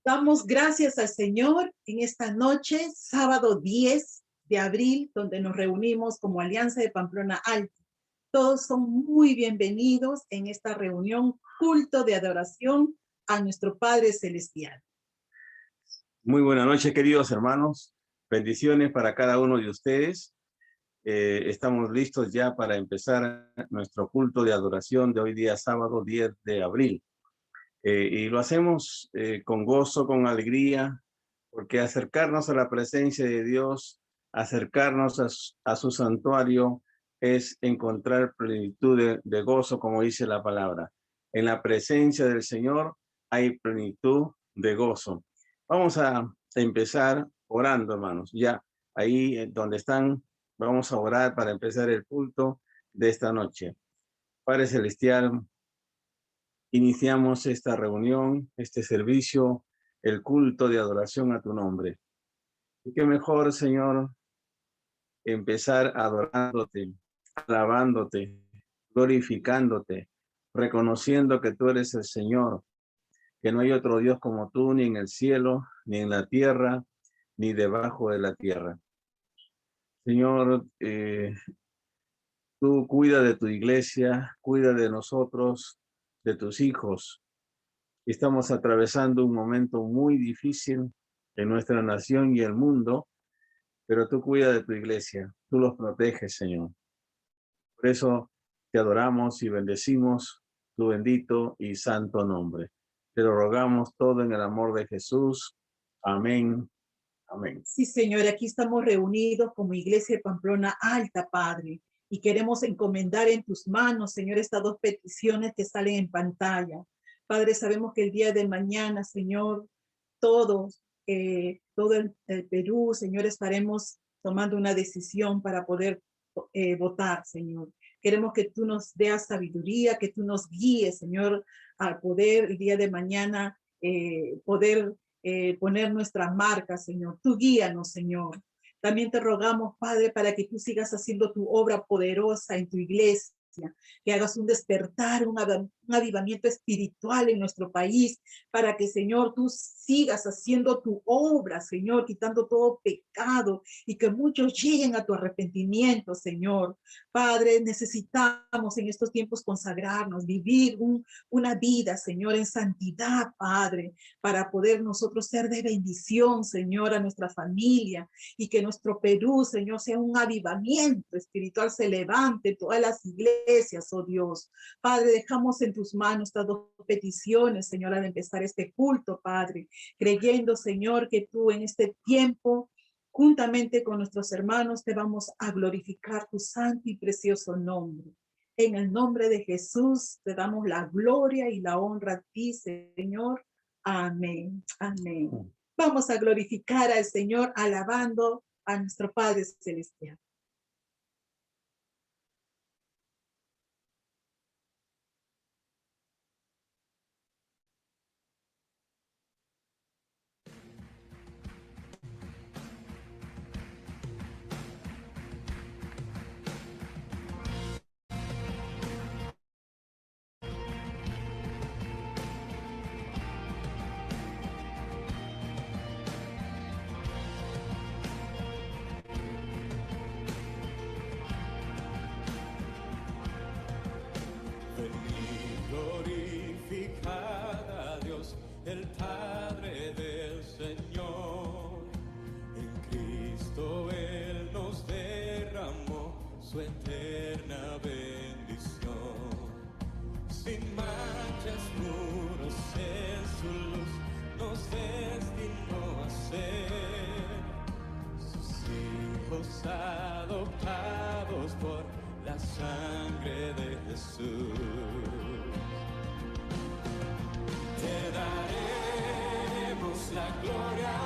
Damos gracias al Señor en esta noche, sábado 10 de abril, donde nos reunimos como Alianza de Pamplona Alta. Todos son muy bienvenidos en esta reunión, culto de adoración a nuestro Padre Celestial. Muy buenas noches, queridos hermanos. Bendiciones para cada uno de ustedes. Estamos listos ya para empezar nuestro culto de adoración de hoy día, sábado 10 de abril. Y lo hacemos con gozo, con alegría, porque acercarnos a la presencia de Dios, acercarnos a su santuario, es encontrar plenitud de gozo, como dice la palabra. En la presencia del Señor hay plenitud de gozo. Vamos a empezar orando, hermanos. Ya ahí donde están, vamos a orar para empezar el culto de esta noche. Padre Celestial, iniciamos esta reunión, este servicio, el culto de adoración a tu nombre. Y qué mejor, Señor, empezar adorándote, alabándote, glorificándote, reconociendo que tú eres el Señor, que no hay otro Dios como tú, ni en el cielo, ni en la tierra, ni debajo de la tierra. Señor, tú cuida de tu iglesia, cuida de nosotros, de tus hijos. Estamos atravesando un momento muy difícil en nuestra nación y el mundo, pero tú cuida de tu iglesia, tú los proteges, Señor. Por eso te adoramos y bendecimos tu bendito y santo nombre. Te lo rogamos todo en el amor de Jesús. Amén. Amén. Sí, Señor, aquí estamos reunidos como Iglesia de Pamplona Alta, Padre, y queremos encomendar en tus manos, Señor, estas dos peticiones que salen en pantalla. Padre, sabemos que el día de mañana, Señor, todo el Perú, Señor, estaremos tomando una decisión para poder votar, Señor. Queremos que tú nos des sabiduría, que tú nos guíes, Señor, al poder el día de mañana poder poner nuestra marca, Señor. Tú guíanos, Señor. También te rogamos, Padre, para que tú sigas haciendo tu obra poderosa en tu iglesia, que hagas un despertar, un avivamiento espiritual en nuestro país, para que, Señor, tú sigas haciendo tu obra, Señor, quitando todo pecado y que muchos lleguen a tu arrepentimiento, Señor. Padre, necesitamos en estos tiempos consagrarnos, vivir una vida, Señor, en santidad, Padre, para poder nosotros ser de bendición, Señor, a nuestra familia y que nuestro Perú, Señor, sea un avivamiento espiritual, se levante en todas las iglesias, oh Dios. Padre, dejamos en tus manos estas dos peticiones, Señor, al empezar este culto, Padre, creyendo, Señor, que tú en este tiempo, juntamente con nuestros hermanos, te vamos a glorificar tu santo y precioso nombre. En el nombre de Jesús te damos la gloria y la honra a ti, Señor. Amén. Amén. Vamos a glorificar al Señor alabando a nuestro Padre Celestial. El Padre del Señor, en Cristo Él nos derramó su eterna bendición. Sin manchas, puros en su luz, nos destinó a ser sus hijos adoptados por la sangre de Jesús. Te daremos la gloria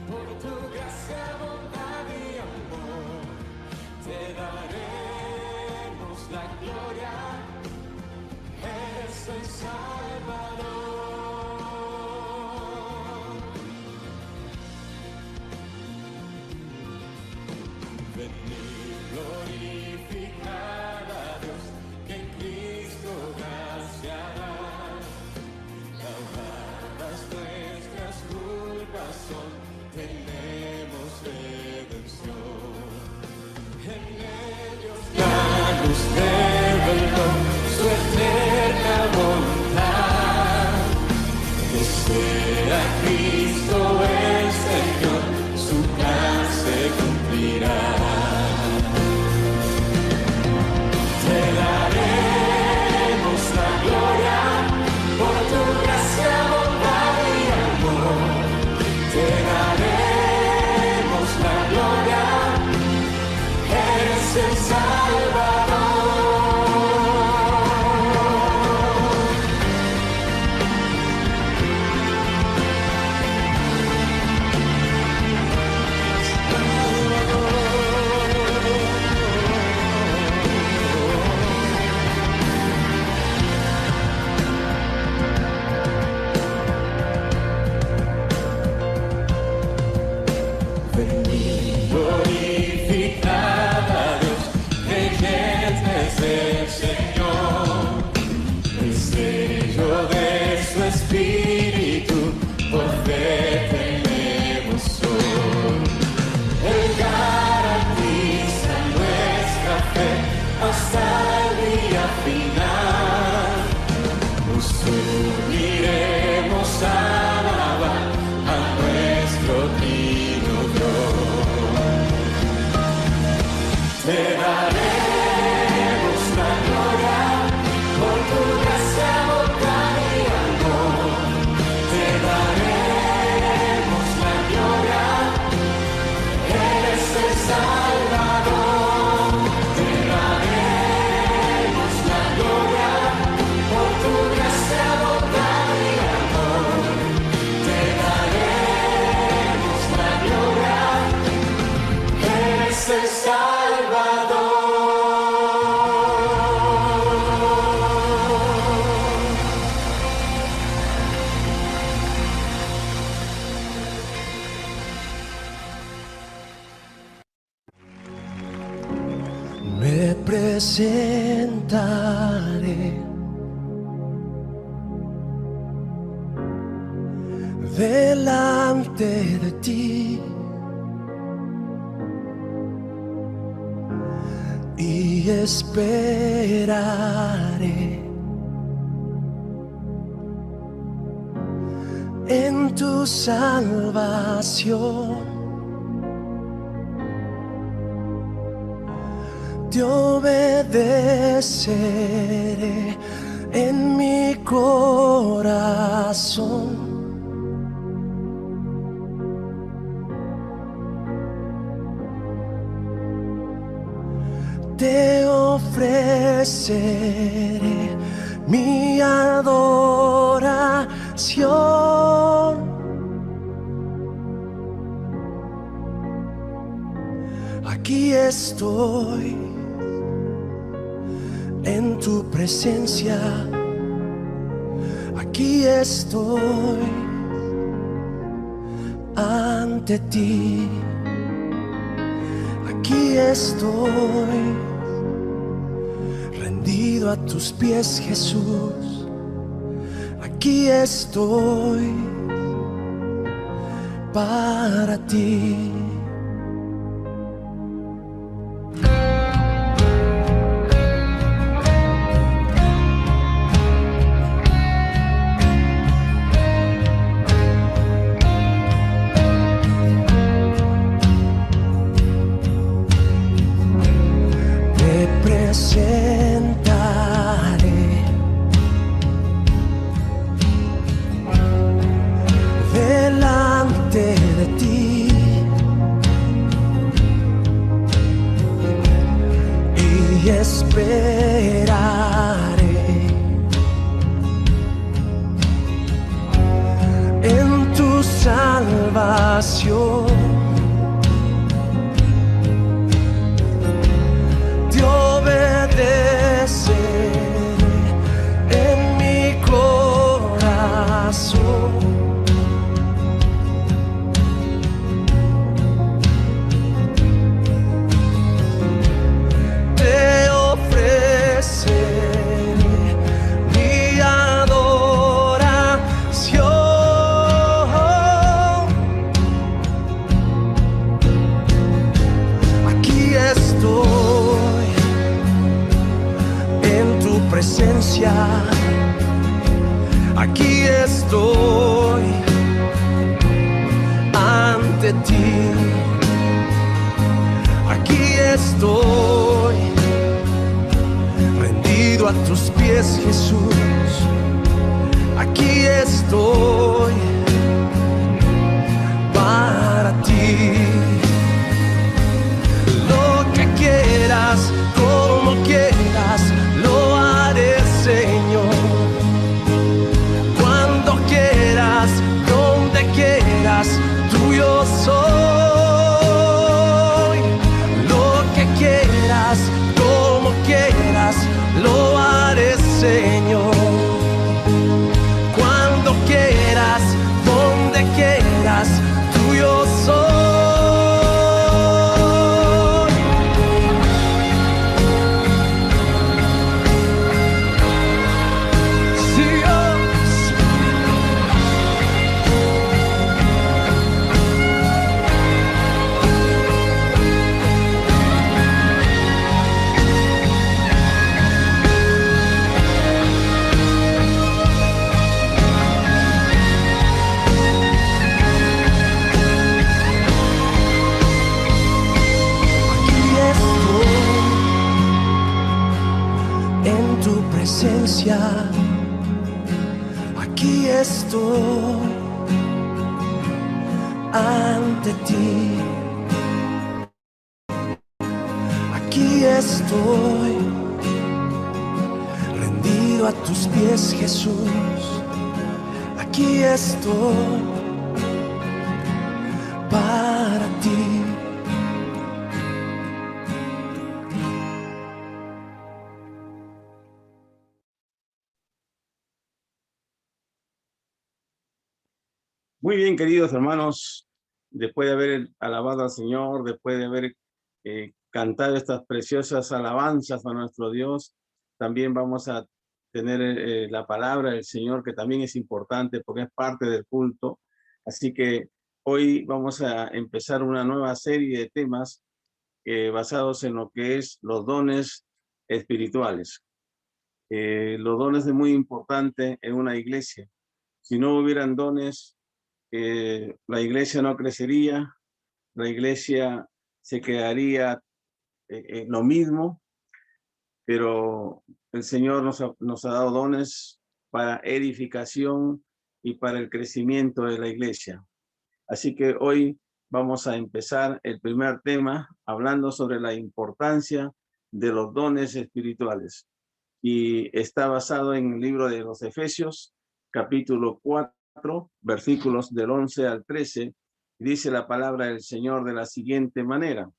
por tu gracia, bondad y amor. Te daremos la gloria, eres el Salvador. Venid, glorificar a Dios, que en Cristo gracia da. Nuestras luz reveló su eterna voluntad. Que sea Cristo el Señor, su plan se cumplirá. Te daremos la gloria por tu gracia, bondad y amor. Te daremos la gloria, eres el Salvador. Glorificad a Dios, creyentes del Señor, el sello de su Espíritu, por fe tenemos hoy. Él garantiza nuestra fe hasta el día final. Nos uniremos a alabar a nuestro Divino Dios. Te daremos la gloria por tu gracia, bondad y amor. Te daremos la gloria, eres el Salvador. Te daremos la gloria por tu gracia, bondad y amor. Te daremos la gloria, eres el Salvador. Me presentaré delante de ti y esperaré en tu salvación. Te obedeceré en mi corazón. Te ofreceré mi adoración. Aquí estoy en tu presencia. Aquí estoy ante ti. Aquí estoy rendido a tus pies, Jesús. Aquí estoy para ti. Presentaré delante de ti y esperaré en tu salvación. Te obedeceré en mi corazón. Te ofreceré mi adoración. ti. Aquí estoy, rendido a tus pies, Jesús. Aquí estoy para ti. Lo que quieras, como quieras, lo haré, Señor. Cuando quieras, donde quieras, tuyo soy. Lo que quieras, como quieras, lo haré, Señor. Cuando quieras, donde quieras, tuyo soy. Sí, Dios. Aquí estoy en tu presencia. Aquí estoy ante ti. Aquí estoy rendido a tus pies, Jesús. Aquí estoy para ti. Muy bien, queridos hermanos, después de haber alabado al Señor, después de haber cantado estas preciosas alabanzas a nuestro Dios, también vamos a tener la palabra del Señor, que también es importante porque es parte del culto. Así que hoy vamos a empezar una nueva serie de temas basados en lo que es los dones espirituales. Los dones es muy importante en una iglesia. Si no hubieran dones, la iglesia no crecería, la iglesia se quedaría en lo mismo, pero el Señor nos ha dado dones para edificación y para el crecimiento de la iglesia. Así que hoy vamos a empezar el primer tema hablando sobre la importancia de los dones espirituales. Y está basado en el libro de los Efesios, capítulo 4, versículos del 11 al 13, dice la palabra del Señor de la siguiente manera: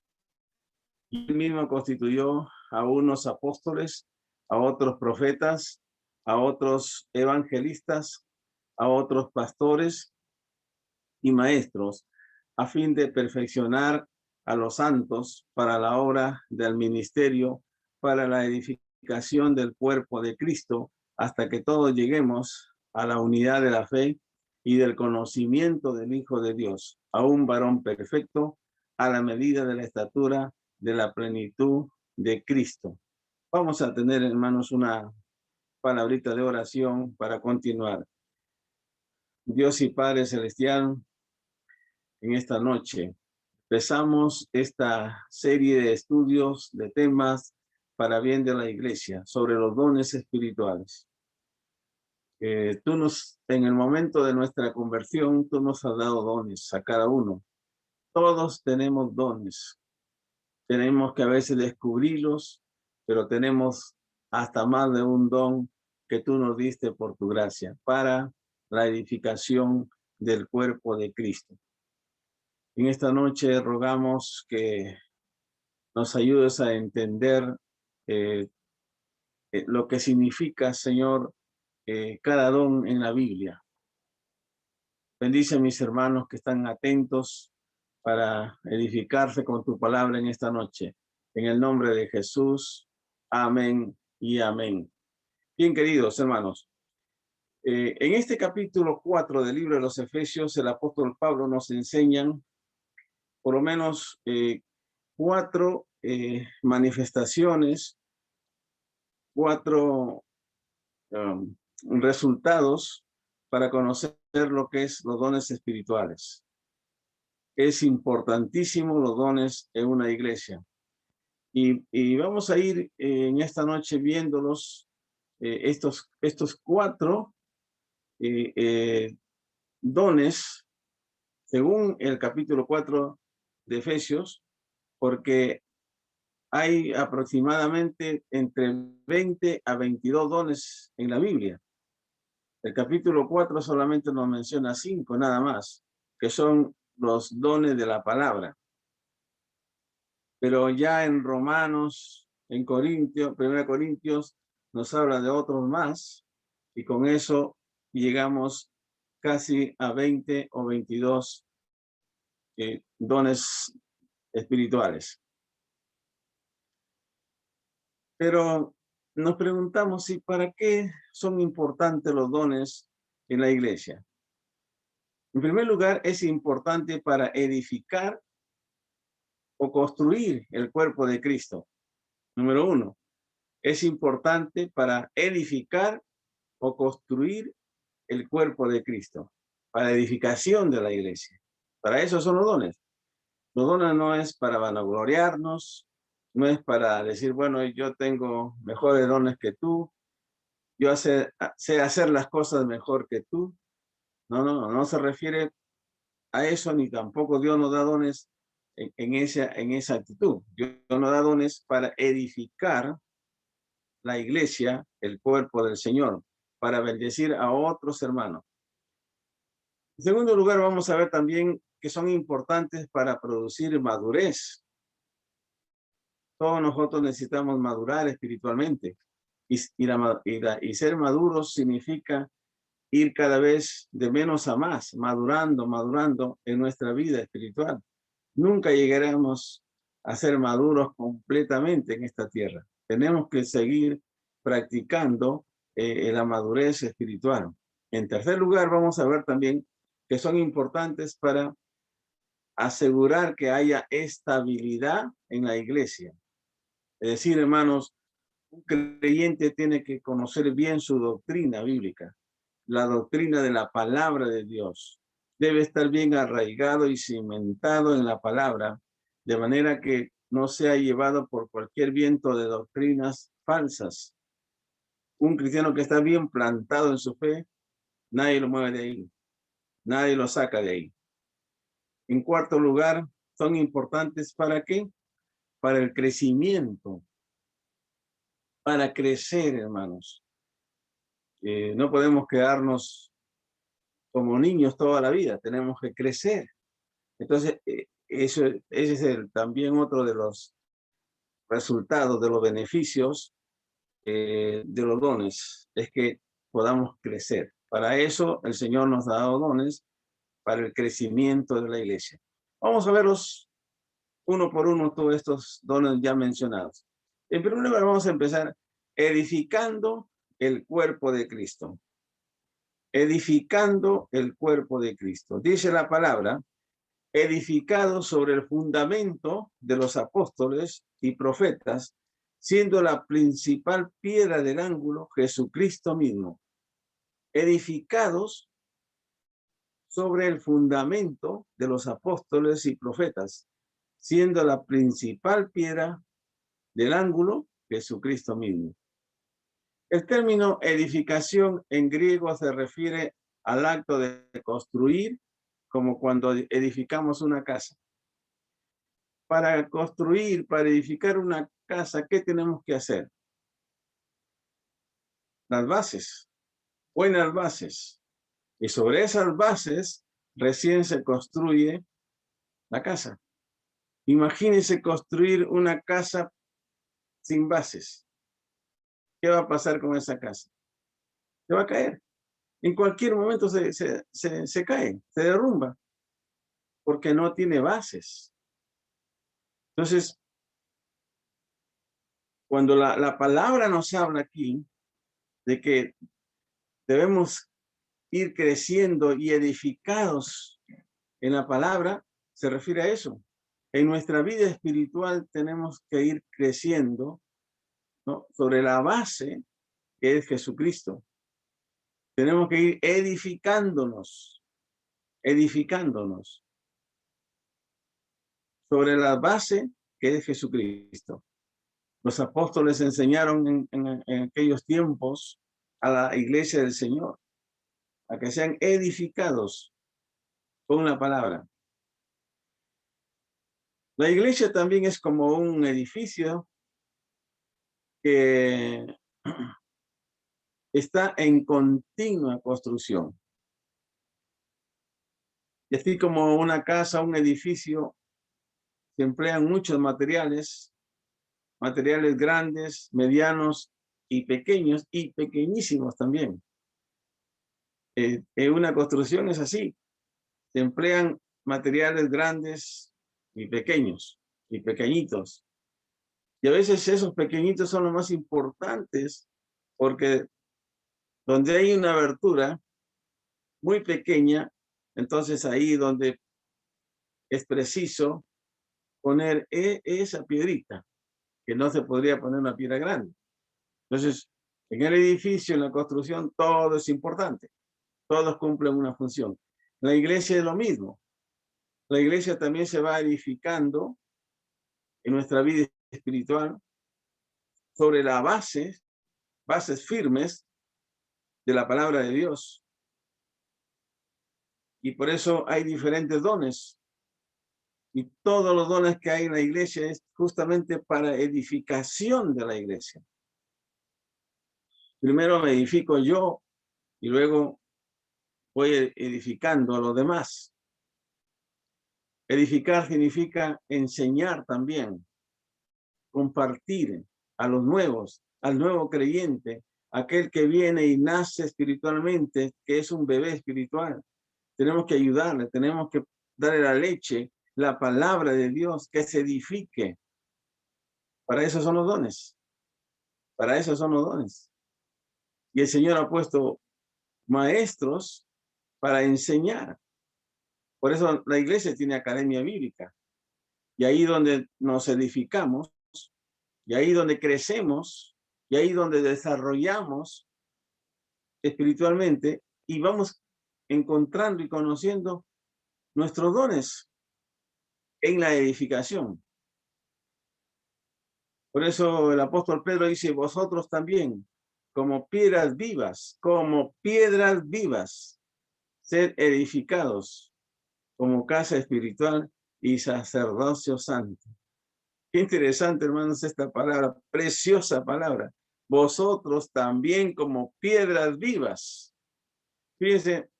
y él mismo constituyó a unos apóstoles, a otros profetas, a otros evangelistas, a otros pastores y maestros, a fin de perfeccionar a los santos para la obra del ministerio, para la edificación del cuerpo de Cristo, hasta que todos lleguemos a la unidad de la fe y del conocimiento del Hijo de Dios, a un varón perfecto, a la medida de la estatura de la plenitud de Cristo. Vamos a tener, hermanos, una palabrita de oración para continuar. Dios y Padre Celestial, en esta noche empezamos esta serie de estudios de temas para bien de la iglesia sobre los dones espirituales. En el momento de nuestra conversión, tú nos has dado dones a cada uno. Todos tenemos dones. Tenemos que a veces descubrirlos, pero tenemos hasta más de un don que tú nos diste por tu gracia para la edificación del cuerpo de Cristo. En esta noche rogamos que nos ayudes a entender lo que significa, Señor, cada don en la Biblia. Bendice a mis hermanos que están atentos para edificarse con tu palabra en esta noche. En el nombre de Jesús, amén y amén. Bien, queridos hermanos, en este capítulo 4 del libro de los Efesios, el apóstol Pablo nos enseña por lo menos 4 manifestaciones, 4 resultados para conocer lo que es los dones espirituales. es importantísimo los dones en una iglesia. Y vamos a ir en esta noche viéndolos, estos 4 dones, según el capítulo 4 de Efesios, porque hay aproximadamente entre 20 a 22 dones en la Biblia. El capítulo 4 solamente nos menciona 5 nada más, que son los dones de la palabra. Pero ya en Romanos, en Corintios, 1 Corintios, nos habla de otros más, y con eso llegamos casi a 20 o 22 dones espirituales. Pero nos preguntamos si para qué son importantes los dones en la iglesia. En primer lugar, es importante para edificar o construir el cuerpo de Cristo. Número 1, es importante para edificar o construir el cuerpo de Cristo, para edificación de la iglesia. Para eso son los dones. Los dones no es para vanagloriarnos, no es para decir, bueno, yo tengo mejores dones que tú, yo sé hacer las cosas mejor que tú. No se refiere a eso, ni tampoco Dios nos da dones en esa actitud. Dios nos da dones para edificar la iglesia, el cuerpo del Señor, para bendecir a otros hermanos. En segundo lugar, vamos a ver también que son importantes para producir madurez. Todos nosotros necesitamos madurar espiritualmente, y ser maduros significa ir cada vez de menos a más, madurando en nuestra vida espiritual. Nunca llegaremos a ser maduros completamente en esta tierra. Tenemos que seguir practicando la madurez espiritual. En tercer lugar, vamos a ver también que son importantes para asegurar que haya estabilidad en la iglesia. Es decir, hermanos, un creyente tiene que conocer bien su doctrina bíblica, la doctrina de la palabra de Dios. Debe estar bien arraigado y cimentado en la palabra, de manera que no sea llevado por cualquier viento de doctrinas falsas. Un cristiano que está bien plantado en su fe, nadie lo mueve de ahí, nadie lo saca de ahí. En cuarto lugar, son importantes ¿para qué? Para el crecimiento, para crecer, hermanos. No podemos quedarnos como niños toda la vida, tenemos que crecer. Entonces, ese es también otro de los resultados, de los beneficios de los dones, es que podamos crecer. Para eso el Señor nos ha dado dones para el crecimiento de la iglesia. Vamos a verlos uno por uno, todos estos dones ya mencionados. En primer lugar, vamos a empezar edificando el cuerpo de Cristo. Edificando el cuerpo de Cristo. Dice la palabra, edificado sobre el fundamento de los apóstoles y profetas, siendo la principal piedra del ángulo Jesucristo mismo. Edificados sobre el fundamento de los apóstoles y profetas, siendo la principal piedra del ángulo Jesucristo mismo. El término edificación en griego se refiere al acto de construir, como cuando edificamos una casa. Para construir, para edificar una casa, ¿qué tenemos que hacer? Las bases, buenas bases. Y sobre esas bases recién se construye la casa. Imagínense construir una casa sin bases. ¿Qué va a pasar con esa casa? Se va a caer. En cualquier momento se cae, se derrumba, porque no tiene bases. Entonces, cuando la palabra nos habla aquí de que debemos ir creciendo y edificados en la palabra, se refiere a eso. En nuestra vida espiritual tenemos que ir creciendo, ¿no?, sobre la base que es Jesucristo. Tenemos que ir edificándonos. sobre la base que es Jesucristo. Los apóstoles enseñaron en aquellos tiempos a la iglesia del Señor a que sean edificados con la palabra. La iglesia también es como un edificio que está en continua construcción. Y así como una casa, un edificio, se emplean muchos materiales grandes, medianos y pequeños y pequeñísimos también. En una construcción es así. Se emplean materiales grandes y pequeños y pequeñitos. Y a veces esos pequeñitos son los más importantes porque donde hay una abertura muy pequeña, entonces ahí donde es preciso poner esa piedrita, que no se podría poner una piedra grande. Entonces, en el edificio, en la construcción, todo es importante. Todos cumplen una función. La iglesia es lo mismo. La iglesia también se va edificando en nuestra vida espiritual sobre la bases firmes de la palabra de Dios. Y por eso hay diferentes dones. Y todos los dones que hay en la iglesia es justamente para edificación de la iglesia. Primero me edifico yo y luego voy edificando a los demás. Edificar significa enseñar también, compartir a los nuevos, al nuevo creyente, aquel que viene y nace espiritualmente, que es un bebé espiritual. Tenemos que ayudarle, tenemos que darle la leche, la palabra de Dios, que se edifique. Para eso son los dones. Para eso son los dones. Y el Señor ha puesto maestros para enseñar. Por eso la iglesia tiene academia bíblica. Y ahí donde nos edificamos, y ahí donde crecemos, y ahí donde desarrollamos espiritualmente, y vamos encontrando y conociendo nuestros dones en la edificación. Por eso el apóstol Pedro dice, vosotros también, como piedras vivas, sed edificados como casa espiritual y sacerdocio santo. Qué interesante, hermanos, esta palabra, preciosa palabra. Vosotros también como piedras vivas. Fíjense,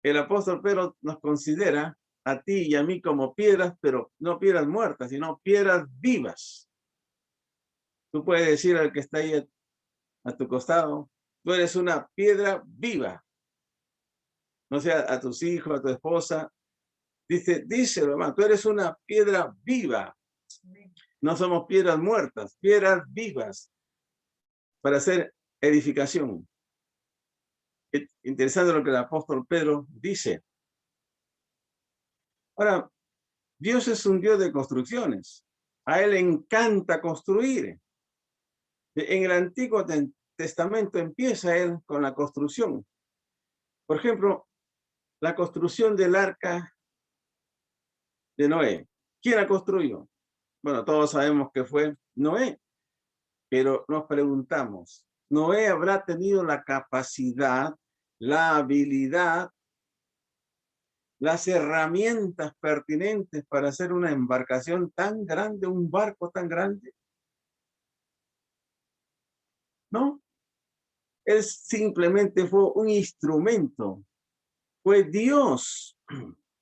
el apóstol Pedro nos considera a ti y a mí como piedras, pero no piedras muertas, sino piedras vivas. Tú puedes decir al que está ahí a tu costado, tú eres una piedra viva. No sea a tus hijos, a tu esposa. Díselo, hermano, tú eres una piedra viva. No somos piedras muertas, piedras vivas para hacer edificación. Es interesante lo que el apóstol Pedro dice. Ahora, Dios es un Dios de construcciones. A él le encanta construir. En el Antiguo Testamento empieza él con la construcción. Por ejemplo, la construcción del arca de Noé. ¿Quién la construyó? Bueno, todos sabemos que fue Noé, pero nos preguntamos, ¿Noé habrá tenido la capacidad, la habilidad, las herramientas pertinentes para hacer una embarcación tan grande, un barco tan grande? No, él simplemente fue un instrumento. Fue Dios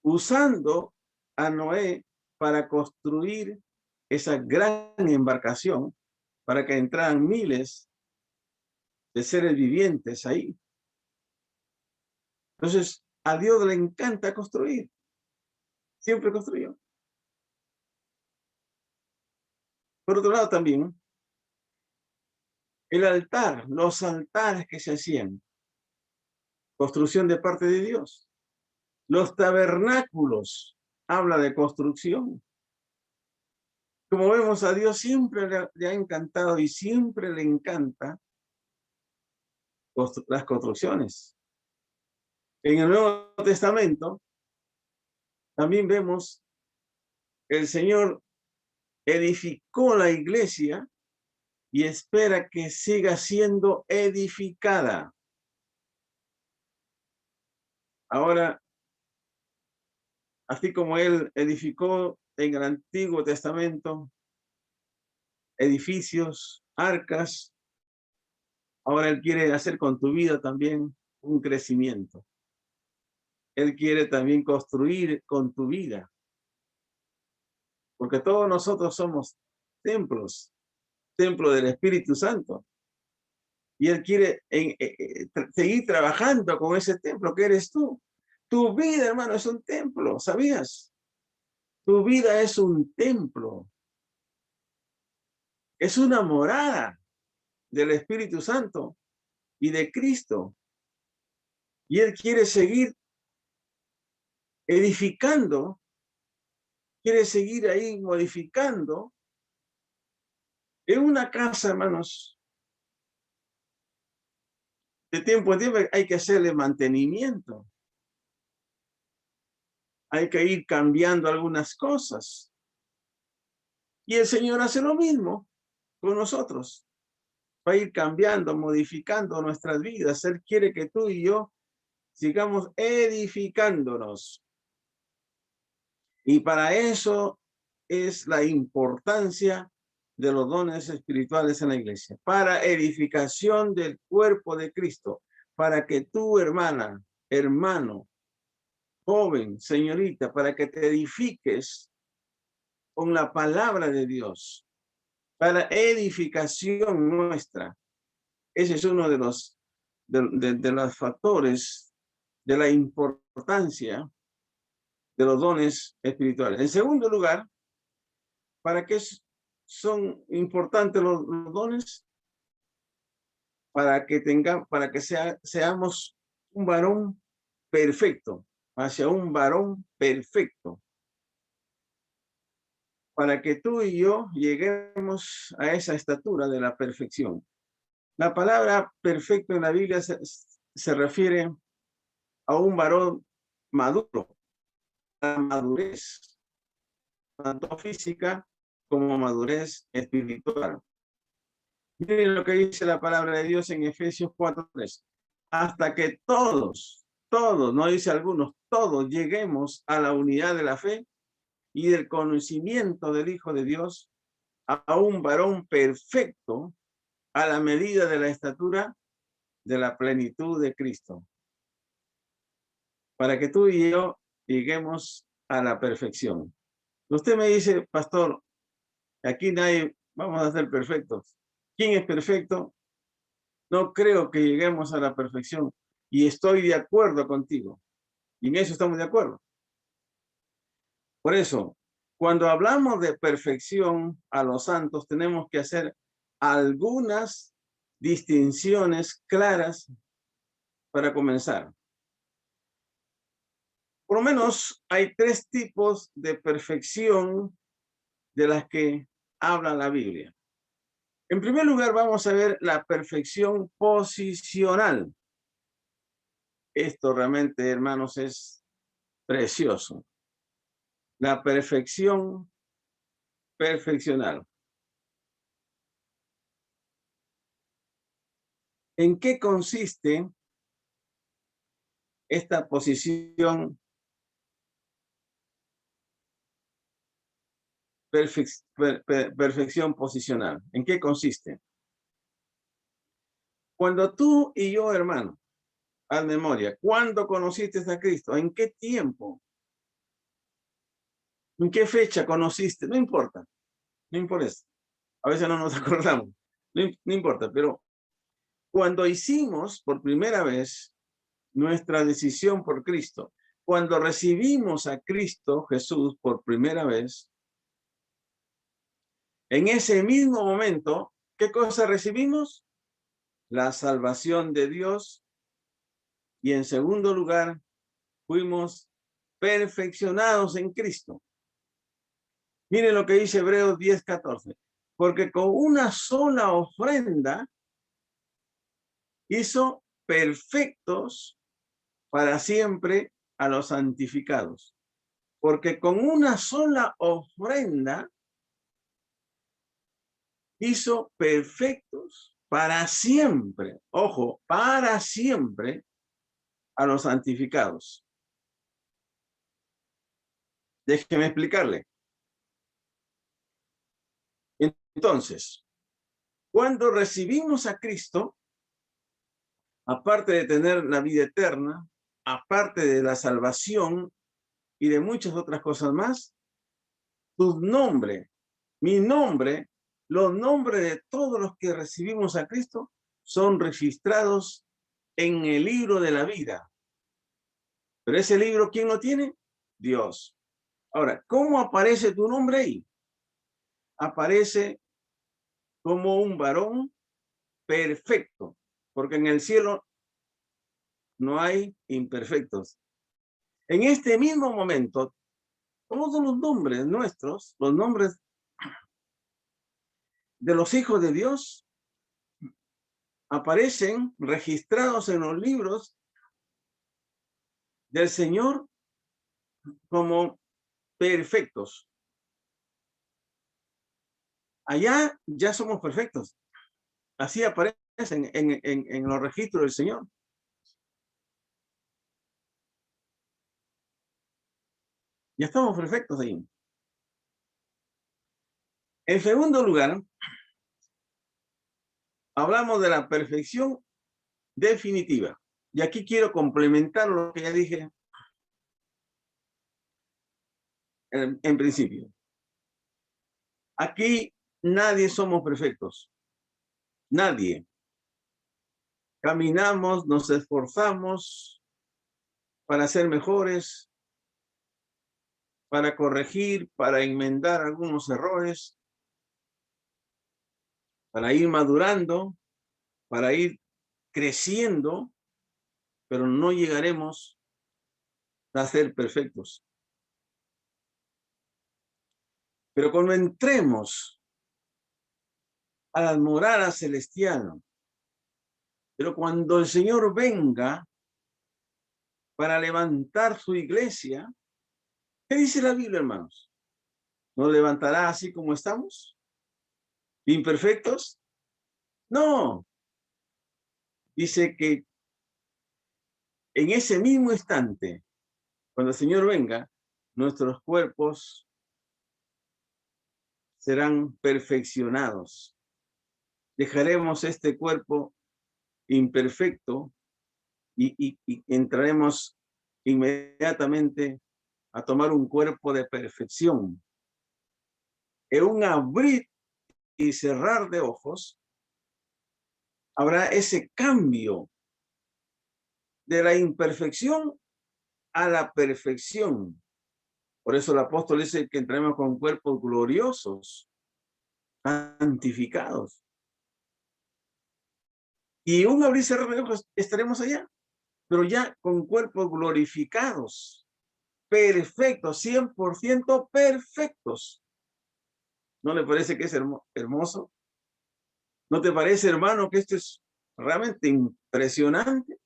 usando a Noé para construir esa gran embarcación para que entraran miles de seres vivientes ahí. Entonces, a Dios le encanta construir. Siempre construyó. Por otro lado también, el altar, los altares que se hacían, construcción de parte de Dios. Los tabernáculos, habla de construcción. Como vemos, a Dios siempre le ha encantado y siempre le encanta las construcciones. En el Nuevo Testamento también vemos el Señor edificó la iglesia y espera que siga siendo edificada. Ahora, así como Él edificó en el Antiguo Testamento edificios, arcas, ahora Él quiere hacer con tu vida también un crecimiento. Él quiere también construir con tu vida. Porque todos nosotros somos templos, templo del Espíritu Santo. Y Él quiere seguir trabajando con ese templo que eres tú. Tu vida, hermano, es un templo, ¿sabías? Tu vida es un templo. Es una morada del Espíritu Santo y de Cristo. Y Él quiere seguir edificando, quiere seguir ahí modificando. En una casa, hermanos, de tiempo en tiempo hay que hacerle mantenimiento. Hay que ir cambiando algunas cosas. Y el Señor hace lo mismo con nosotros. Va a ir cambiando, modificando nuestras vidas. Él quiere que tú y yo sigamos edificándonos. Y para eso es la importancia de los dones espirituales en la iglesia. Para edificación del cuerpo de Cristo. Para que tú, hermana, hermano, joven, señorita, para que te edifiques con la palabra de Dios, para edificación nuestra. Ese es uno de los factores de la importancia de los dones espirituales. En segundo lugar, ¿para qué son importantes los dones? Para que seamos un varón perfecto, hacia un varón perfecto. Para que tú y yo lleguemos a esa estatura de la perfección. La palabra perfecto en la Biblia se refiere a un varón maduro, a madurez, tanto física como madurez espiritual. Miren lo que dice la palabra de Dios en Efesios 4:3. Hasta que todos, no dice algunos, todos lleguemos a la unidad de la fe y del conocimiento del Hijo de Dios, a un varón perfecto, a la medida de la estatura de la plenitud de Cristo. Para que tú y yo lleguemos a la perfección. Usted me dice, pastor, aquí nadie, vamos a ser perfectos. ¿Quién es perfecto? No creo que lleguemos a la perfección. Y estoy de acuerdo contigo. Y en eso estamos de acuerdo. Por eso, cuando hablamos de perfección a los santos, tenemos que hacer algunas distinciones claras para comenzar. Por lo menos hay 3 tipos de perfección de las que habla la Biblia. En primer lugar, vamos a ver la perfección posicional. Esto realmente, hermanos, es precioso. La perfección perfeccional. ¿En qué consiste esta posición perfección posicional? ¿En qué consiste? Cuando tú y yo, hermano, haz memoria, ¿cuándo conociste a Cristo? ¿En qué tiempo? ¿En qué fecha conociste? No importa, no importa eso. A veces no nos acordamos, no importa, pero cuando hicimos por primera vez nuestra decisión por Cristo, cuando recibimos a Cristo Jesús por primera vez, en ese mismo momento, ¿qué cosa recibimos? La salvación de Dios. Y en segundo lugar, fuimos perfeccionados en Cristo. Miren lo que dice Hebreos 10:14. Porque con una sola ofrenda hizo perfectos para siempre a los santificados. Porque con una sola ofrenda hizo perfectos para siempre. Ojo, para siempre a los santificados. Déjeme explicarle. Entonces, cuando recibimos a Cristo, aparte de tener la vida eterna, aparte de la salvación y de muchas otras cosas más, tu nombre, mi nombre, los nombres de todos los que recibimos a Cristo son registrados en el libro de la vida. Pero ese libro, ¿quién lo tiene? Dios. Ahora, ¿cómo aparece tu nombre ahí? Aparece como un varón perfecto, porque en el cielo no hay imperfectos. En este mismo momento, todos los nombres nuestros, los nombres de los hijos de Dios, aparecen registrados en los libros del Señor como perfectos. Allá ya somos perfectos. Así aparecen en los registros del Señor. Ya estamos perfectos ahí. En segundo lugar, hablamos de la perfección definitiva. Y aquí quiero complementar lo que ya dije en principio. Aquí nadie somos perfectos. Nadie. Caminamos, nos esforzamos para ser mejores, para corregir, para enmendar algunos errores, para ir madurando, para ir creciendo, pero no llegaremos a ser perfectos. Pero cuando entremos a las moradas celestiales, pero cuando el Señor venga para levantar su iglesia, ¿qué dice la Biblia, hermanos? ¿Nos levantará así como estamos? ¿Imperfectos? No. Dice que en ese mismo instante, cuando el Señor venga, nuestros cuerpos serán perfeccionados. Dejaremos este cuerpo imperfecto y entraremos inmediatamente a tomar un cuerpo de perfección. En un abrir y cerrar de ojos, habrá ese cambio de la imperfección a la perfección. Por eso el apóstol dice que entremos con cuerpos gloriosos, santificados. Y un abrir y cerrar de ojos estaremos allá, pero ya con cuerpos glorificados, perfectos, 100% perfectos. ¿No le parece que es hermoso? ¿No te parece, hermano, que esto es realmente impresionante?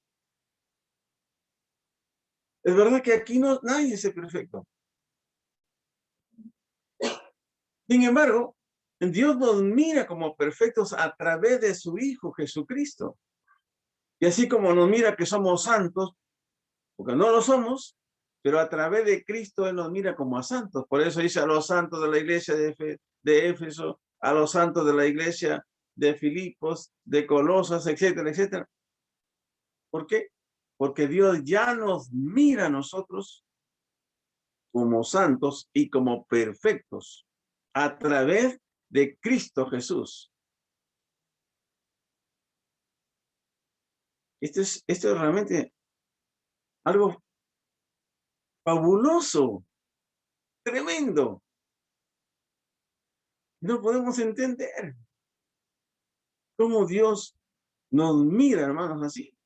Es verdad que aquí no nadie es perfecto. Sin embargo, Dios nos mira como perfectos a través de su Hijo Jesucristo. Y así como nos mira que somos santos, porque no lo somos, pero a través de Cristo Él nos mira como a santos. Por eso dice a los santos de la iglesia de Éfeso, a los santos de la iglesia de Filipos, de Colosas, etcétera, etcétera. ¿Por qué? Porque Dios ya nos mira a nosotros como santos y como perfectos a través de Cristo Jesús. Esto es realmente algo fabuloso, tremendo. No podemos entender cómo Dios nos mira, hermanos, así.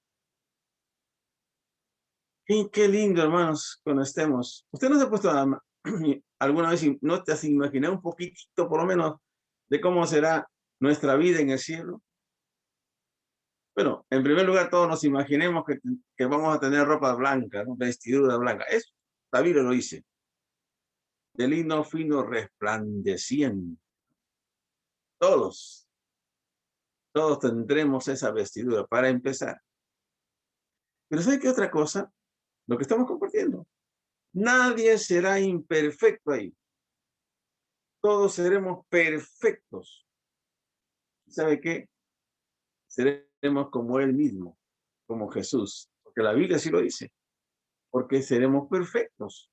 Qué lindo, hermanos, cuando estemos. Usted no se ha puesto alguna vez, no te has imaginado un poquitito, por lo menos, de cómo será nuestra vida en el cielo. Bueno, en primer lugar, todos nos imaginemos que vamos a tener ropa blanca, ¿no? Vestidura blanca. Eso, la Biblia lo dice. de lino fino resplandeciente. Todos tendremos esa vestidura para empezar. Pero ¿sabe qué otra cosa? Lo que estamos compartiendo. Nadie será imperfecto ahí. Todos seremos perfectos. ¿Sabe qué? Seremos como Él mismo, como Jesús. Porque la Biblia sí lo dice. Porque seremos perfectos.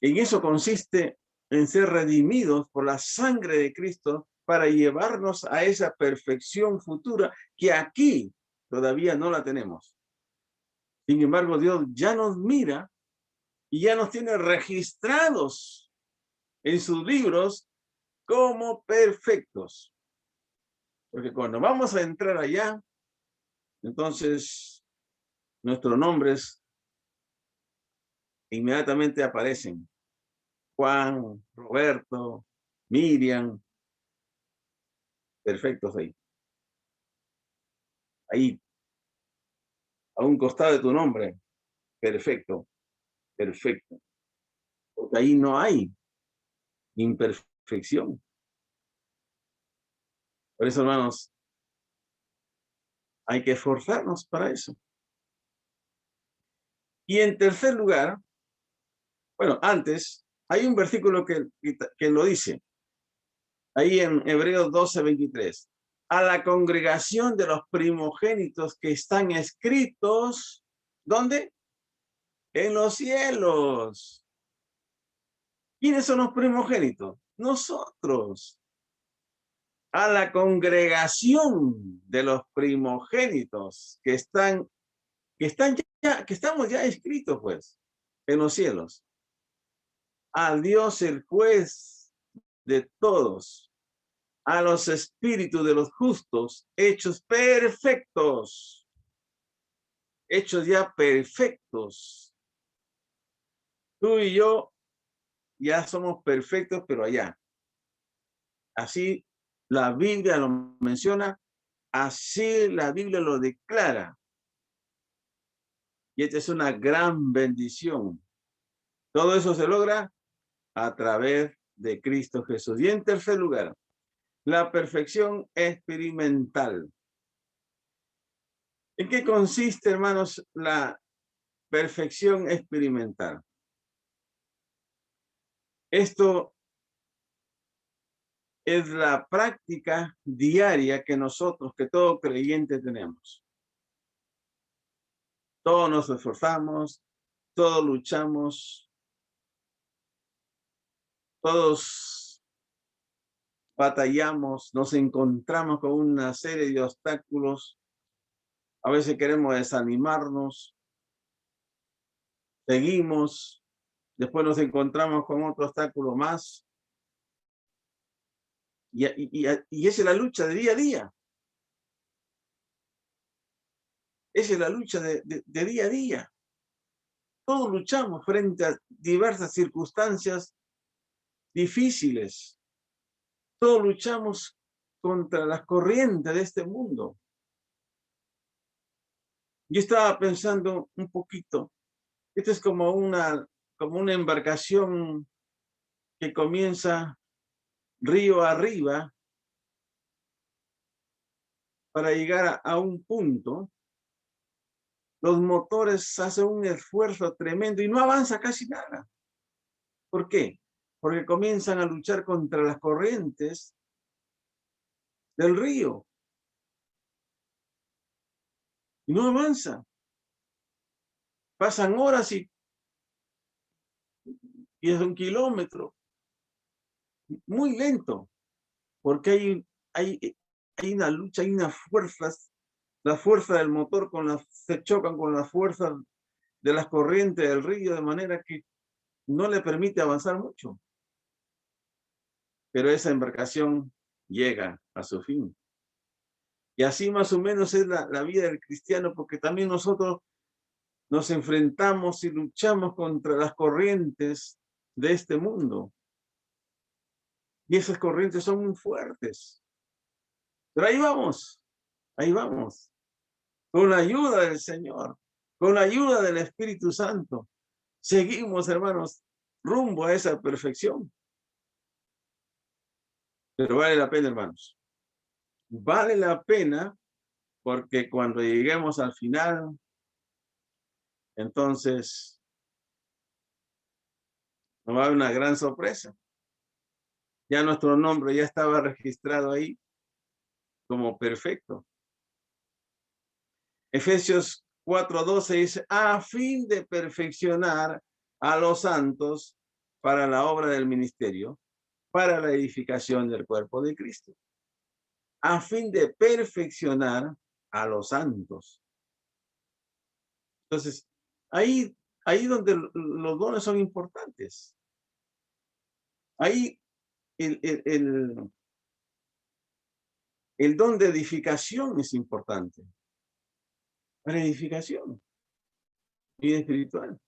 En eso consiste en ser redimidos por la sangre de Cristo para llevarnos a esa perfección futura que aquí todavía no la tenemos. Sin embargo, Dios ya nos mira y ya nos tiene registrados en sus libros como perfectos. Porque cuando vamos a entrar allá, entonces nuestros nombres inmediatamente aparecen. Juan, Roberto, Miriam, perfectos ahí. Ahí, a un costado de tu nombre, perfecto, perfecto. Porque ahí no hay imperfección. Por eso, hermanos, hay que esforzarnos para eso. Y en tercer lugar, bueno, antes, hay un versículo que lo dice, ahí en Hebreos 12:23. A la congregación de los primogénitos que están escritos, ¿dónde? En los cielos. ¿Quiénes son los primogénitos? Nosotros. A la congregación de los primogénitos que estamos ya escritos, pues, en los cielos. A Dios el juez de todos, a los espíritus de los justos, hechos perfectos, hechos ya perfectos. Tú y yo ya somos perfectos, pero allá. Así la Biblia lo menciona, así la Biblia lo declara. Y esta es una gran bendición. Todo eso se logra a través de Cristo Jesús. Y en tercer lugar, la perfección experimental. ¿En qué consiste, hermanos, la perfección experimental? Esto es la práctica diaria que nosotros, que todo creyente tenemos. Todos nos esforzamos, todos luchamos, todos batallamos, nos encontramos con una serie de obstáculos. A veces queremos desanimarnos, seguimos, después nos encontramos con otro obstáculo más. Y esa es la lucha de día a día. Esa es la lucha de día a día. Todos luchamos frente a diversas circunstancias difíciles. Todos luchamos contra las corrientes de este mundo. Yo estaba pensando un poquito. Esto es como una embarcación que comienza río arriba para llegar a un punto. Los motores hacen un esfuerzo tremendo y no avanza casi nada. ¿Por qué? Porque comienzan a luchar contra las corrientes del río. Y no avanza. Pasan horas y es 1 kilómetro. Muy lento. Porque hay una lucha, hay unas fuerzas. La fuerza del motor se chocan con las fuerzas de las corrientes del río, de manera que no le permite avanzar mucho. Pero esa embarcación llega a su fin. Y así más o menos es la vida del cristiano, porque también nosotros nos enfrentamos y luchamos contra las corrientes de este mundo. Y esas corrientes son muy fuertes. Pero ahí vamos, con la ayuda del Señor, con la ayuda del Espíritu Santo. Seguimos, hermanos, rumbo a esa perfección. Pero vale la pena, hermanos. Vale la pena porque cuando lleguemos al final, entonces nos va a haber una gran sorpresa. Ya nuestro nombre ya estaba registrado ahí como perfecto. Efesios 4:12 dice, a fin de perfeccionar a los santos para la obra del ministerio, para la edificación del cuerpo de Cristo. A fin de perfeccionar a los santos. Entonces, ahí donde los dones son importantes. Ahí el don de edificación es importante. Para edificación. Vida espiritual.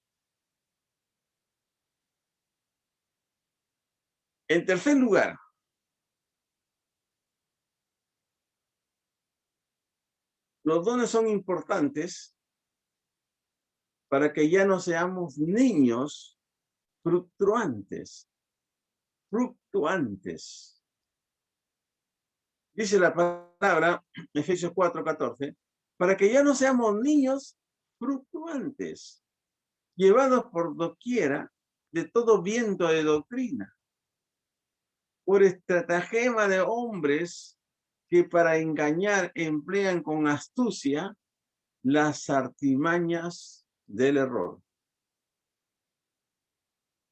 En tercer lugar, los dones son importantes para que ya no seamos niños fluctuantes. Fluctuantes. Dice la palabra, Efesios 4:14, para que ya no seamos niños fluctuantes, llevados por doquiera de todo viento de doctrina, por estratagema de hombres que para engañar emplean con astucia las artimañas del error.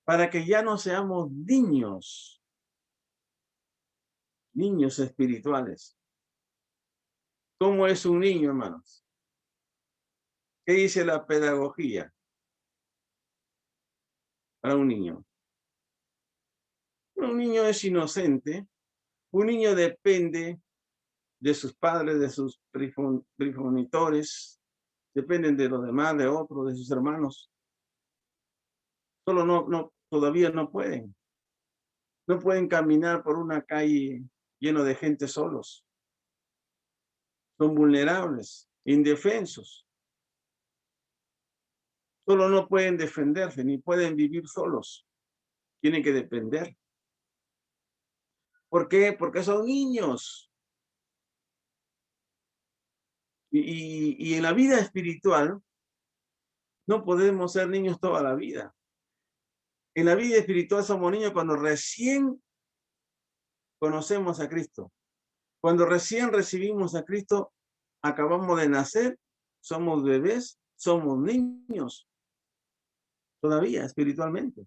Para que ya no seamos niños espirituales. ¿Cómo es un niño, hermanos? ¿Qué dice la pedagogía para un niño? Un niño es inocente, un niño depende de sus padres, de sus progenitores, dependen de los demás, de otros, de sus hermanos. Solo todavía no pueden. No pueden caminar por una calle lleno de gente solos. Son vulnerables, indefensos. Solo no pueden defenderse, ni pueden vivir solos. Tienen que depender. ¿Por qué? Porque son niños. Y en la vida espiritual no podemos ser niños toda la vida. En la vida espiritual somos niños cuando recién conocemos a Cristo. Cuando recién recibimos a Cristo, acabamos de nacer, somos bebés, somos niños. Todavía espiritualmente.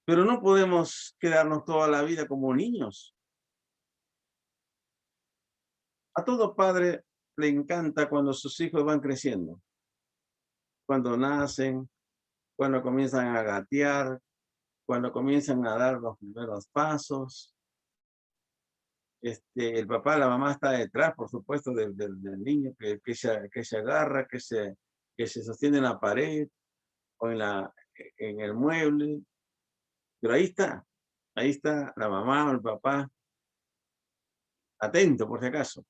Pero no podemos quedarnos toda la vida como niños. A todo padre le encanta cuando sus hijos van creciendo. Cuando nacen, cuando comienzan a gatear, cuando comienzan a dar los primeros pasos. El papá, la mamá está detrás, por supuesto, del niño que se agarra, que se sostiene en la pared o en el mueble. Pero ahí está la mamá o el papá, atento por si acaso.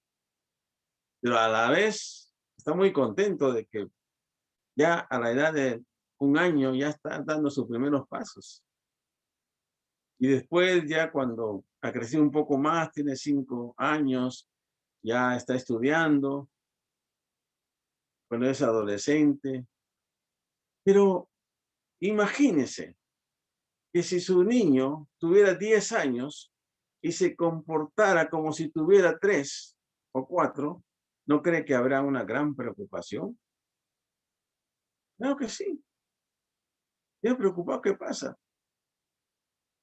Pero a la vez está muy contento de que ya a la edad de 1 año ya está dando sus primeros pasos. Y después ya cuando ha crecido un poco más, tiene 5 años, ya está estudiando, cuando es adolescente. Pero imagínese que si su niño tuviera 10 años y se comportara como si tuviera 3 o 4, ¿no cree que habrá una gran preocupación? Claro que sí. Estoy preocupado, ¿qué pasa?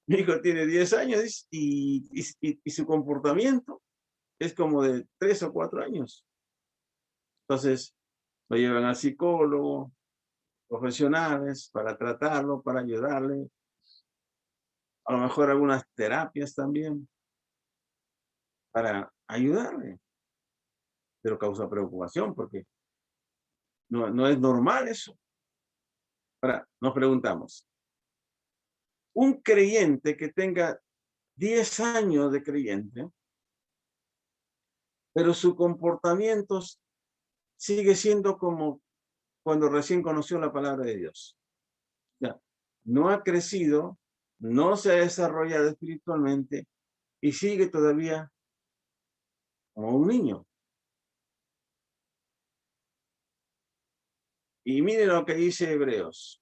Mi hijo tiene 10 años y su comportamiento es como de 3 o 4 años. Entonces, lo llevan al psicólogo, profesionales, para tratarlo, para ayudarle. A lo mejor algunas terapias también, para ayudarle. Pero causa preocupación porque no es normal eso. Ahora, nos preguntamos, un creyente que tenga 10 años de creyente, pero su comportamiento sigue siendo como cuando recién conoció la palabra de Dios. Ya, no ha crecido, no se ha desarrollado espiritualmente y sigue todavía como un niño. Y miren lo que dice Hebreos.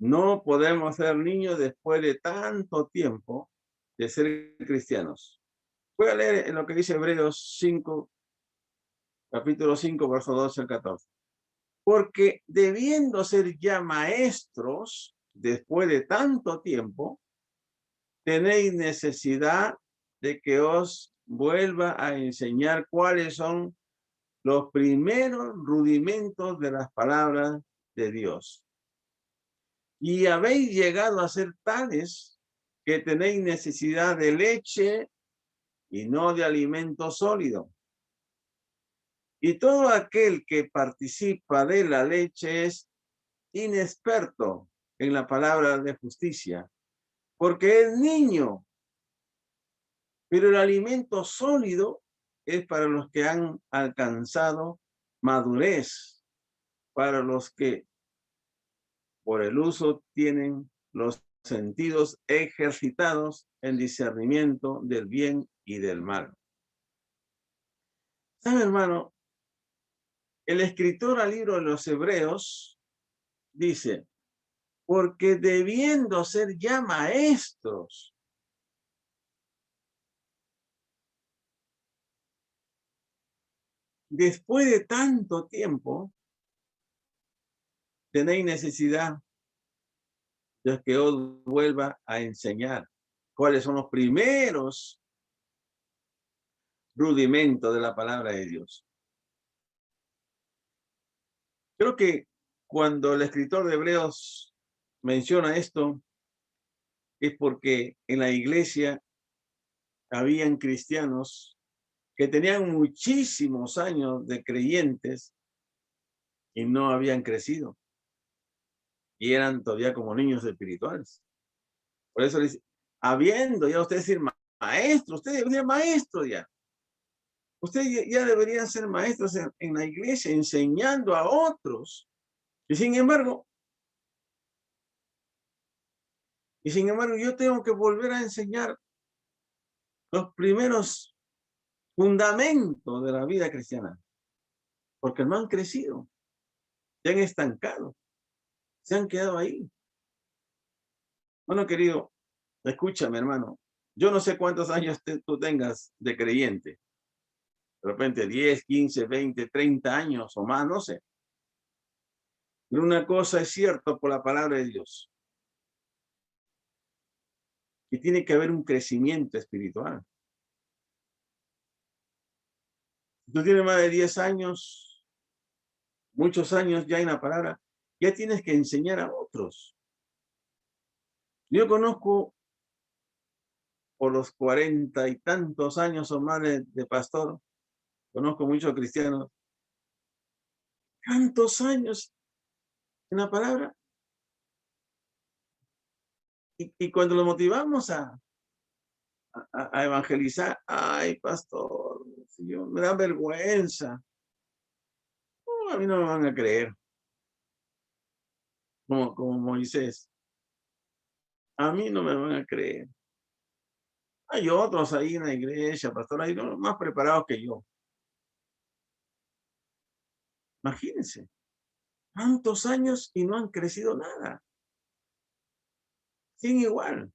No podemos ser niños después de tanto tiempo de ser cristianos. Voy a leer en lo que dice Hebreos 5, capítulo 5, verso 12 al 14. Porque debiendo ser ya maestros, después de tanto tiempo, tenéis necesidad de que os vuelva a enseñar cuáles son los primeros rudimentos de las palabras de Dios. Y habéis llegado a ser tales que tenéis necesidad de leche y no de alimento sólido. Y todo aquel que participa de la leche es inexperto en la palabra de justicia, porque es niño. Pero el alimento sólido es para los que han alcanzado madurez, para los que por el uso tienen los sentidos ejercitados en discernimiento del bien y del mal. ¿Sabe, hermano? El escritor al libro de los Hebreos dice, porque debiendo ser ya maestros, después de tanto tiempo, tenéis necesidad de que os vuelva a enseñar cuáles son los primeros rudimentos de la palabra de Dios. Creo que cuando el escritor de Hebreos menciona esto, es porque en la iglesia habían cristianos que tenían muchísimos años de creyentes y no habían crecido. Y eran todavía como niños espirituales. Por eso dice, habiendo ya usted decir maestro, usted debería ser maestro ya. Usted ya debería ser maestros en la iglesia, enseñando a otros. Y sin embargo, yo tengo que volver a enseñar los primeros fundamentos de la vida cristiana. Porque no han crecido, se han estancado, se han quedado ahí. Bueno, querido, escúchame, hermano. Yo no sé cuántos años tú tengas de creyente. De repente 10, 15, 20, 30 años o más, no sé. Pero una cosa es cierta por la palabra de Dios. Y tiene que haber un crecimiento espiritual. Si tú tienes más de 10 años, muchos años ya en la palabra, ya tienes que enseñar a otros. Yo conozco por los 40 y tantos años o más de pastor, conozco muchos cristianos, tantos años en la palabra. Y cuando lo motivamos a evangelizar, ay, pastor, Señor, me da vergüenza. No, a mí no me van a creer. Como Moisés. A mí no me van a creer. Hay otros ahí en la iglesia, pastor, hay unos más preparados que yo. Imagínense, tantos años y no han crecido nada. Siguen igual.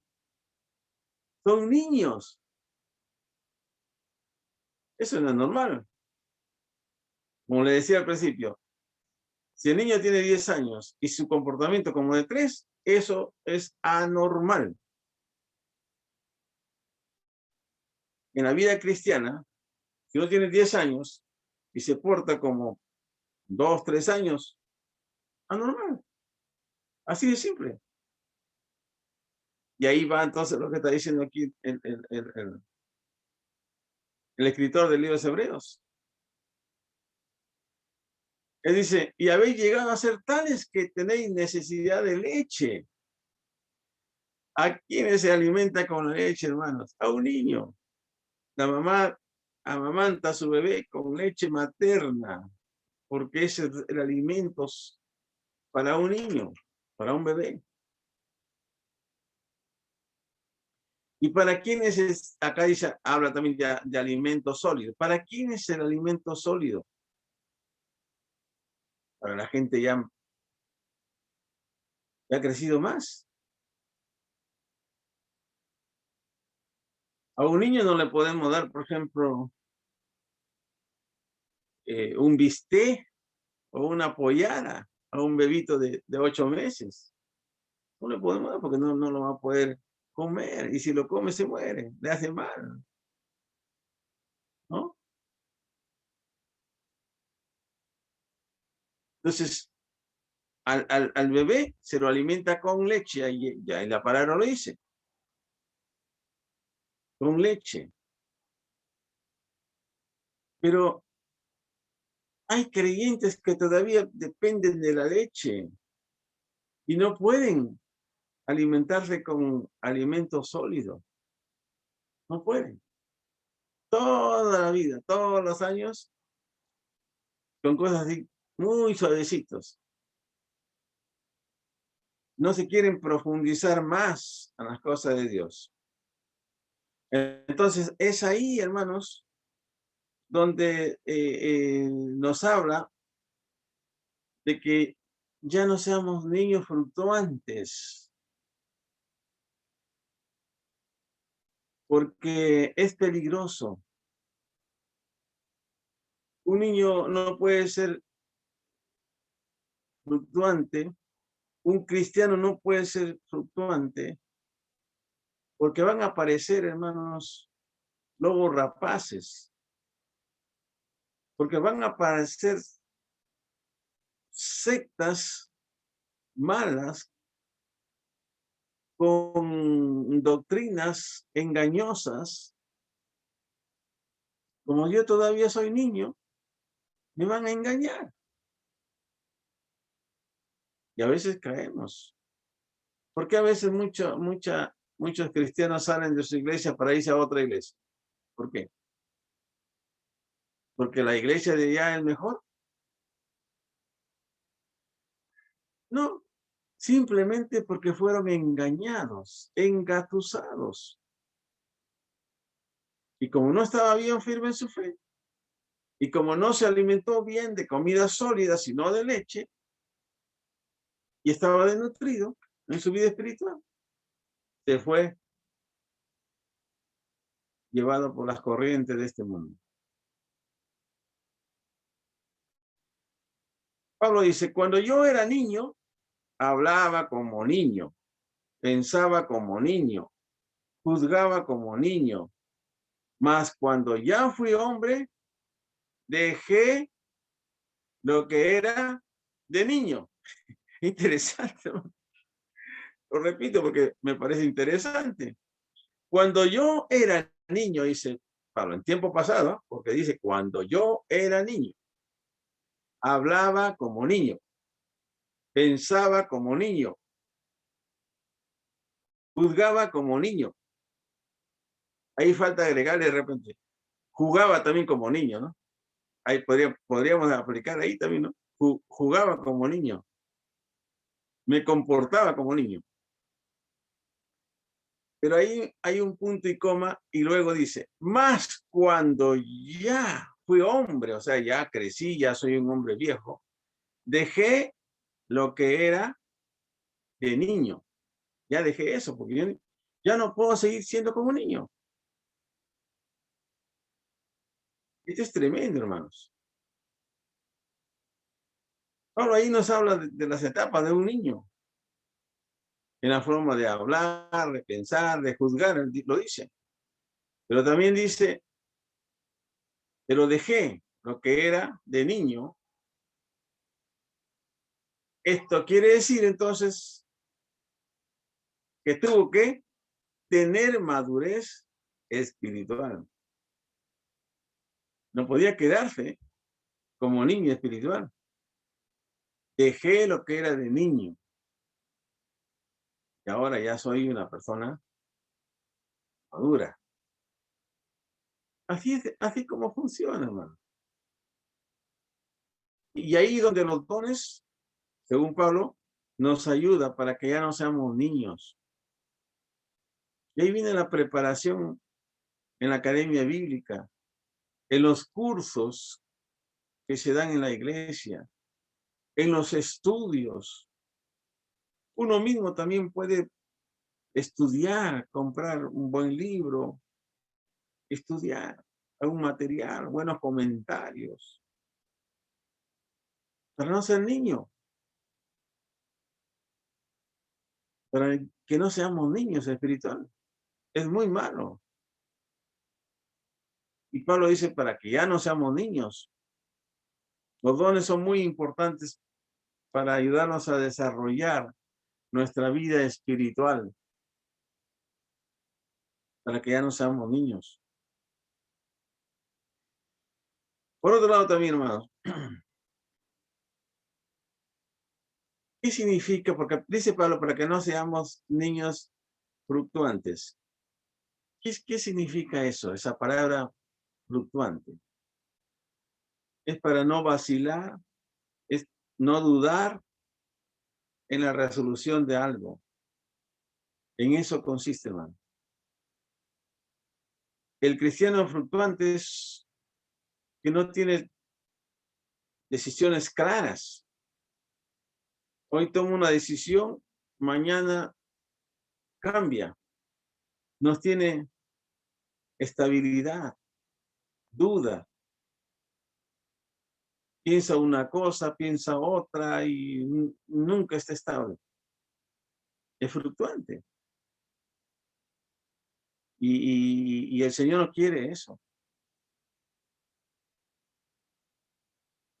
Son niños. Eso no es normal. Como le decía al principio, si el niño tiene 10 años y su comportamiento como de 3, eso es anormal. En la vida cristiana, si uno tiene 10 años y se porta como 2, 3 años, anormal. Así de simple. Y ahí va entonces lo que está diciendo aquí el escritor del libro de Hebreos. Él dice, y habéis llegado a ser tales que tenéis necesidad de leche. ¿A quiénes se alimenta con la leche, hermanos? A un niño. La mamá amamanta a su bebé con leche materna, porque es el alimento para un niño, para un bebé. ¿Y para quiénes es? Acá dice, habla también de alimento sólido. ¿Para quién es el alimento sólido? Para la gente ya ha crecido más. A un niño no le podemos dar, por ejemplo, un bistec o una pollada a un bebito de 8 meses. No le podemos dar porque no lo va a poder comer. Y si lo come, se muere, le hace mal, ¿no? Entonces, al bebé se lo alimenta con leche, y ya la palabra lo dice, con leche. Pero hay creyentes que todavía dependen de la leche y no pueden alimentarse con alimentos sólidos. No pueden. Toda la vida, todos los años, con cosas así muy suavecitos. No se quieren profundizar más en las cosas de Dios. Entonces, es ahí, hermanos, donde nos habla de que ya no seamos niños fluctuantes, porque es peligroso. Un niño no puede ser fluctuante, un cristiano no puede ser fluctuante, porque van a aparecer, hermanos, lobos rapaces, porque van a aparecer sectas malas con doctrinas engañosas. Como yo todavía soy niño, me van a engañar. Y a veces caemos. Porque a veces muchos cristianos salen de su iglesia para irse a otra iglesia. ¿Por qué? Porque la iglesia de allá es mejor. No, simplemente porque fueron engañados, engatusados. Y como no estaba bien firme en su fe, y como no se alimentó bien de comida sólida, sino de leche, y estaba desnutrido en su vida espiritual, se fue llevado por las corrientes de este mundo. Pablo dice, cuando yo era niño, hablaba como niño, pensaba como niño, juzgaba como niño, mas cuando ya fui hombre, dejé lo que era de niño. Interesante, ¿no? Lo repito porque me parece interesante. Cuando yo era niño, dice Pablo, en tiempo pasado, porque dice, cuando yo era niño, hablaba como niño, pensaba como niño, juzgaba como niño. Ahí falta agregarle de repente, jugaba también como niño, ¿no? Ahí podríamos aplicar ahí también, ¿no? Jugaba como niño, me comportaba como niño. Pero ahí hay un punto y coma y luego dice, más cuando ya fui hombre, o sea, ya crecí, ya soy un hombre viejo, dejé lo que era de niño. Ya dejé eso, porque yo ya no puedo seguir siendo como niño. Esto es tremendo, hermanos. Pablo ahí nos habla de las etapas de un niño. En la forma de hablar, de pensar, de juzgar, lo dice. Pero también dice, pero dejé lo que era de niño. Esto quiere decir entonces que tuvo que tener madurez espiritual. No podía quedarse como niño espiritual. Dejé lo que era de niño. Y ahora ya soy una persona madura. Así como funciona, hermano. Y ahí donde los dones, según Pablo, nos ayuda para que ya no seamos niños. Y ahí viene la preparación en la academia bíblica, en los cursos que se dan en la iglesia, en los estudios. Uno mismo también puede estudiar, comprar un buen libro, estudiar algún material, buenos comentarios, para no ser niño, para que no seamos niños espirituales. Es muy malo. Y Pablo dice, para que ya no seamos niños. Los dones son muy importantes para ayudarnos a desarrollar nuestra vida espiritual, para que ya no seamos niños. Por otro lado también, hermanos, ¿qué significa? Porque dice Pablo, para que no seamos niños fluctuantes. ¿Qué significa eso, esa palabra fluctuante? Es para no vacilar, es no dudar en la resolución de algo. En eso consiste, hermano. El cristiano fluctuante es que no tiene decisiones claras. Hoy toma una decisión, mañana cambia. No tiene estabilidad, duda. Piensa una cosa, piensa otra y nunca está estable. Es fluctuante. Y el Señor no quiere eso.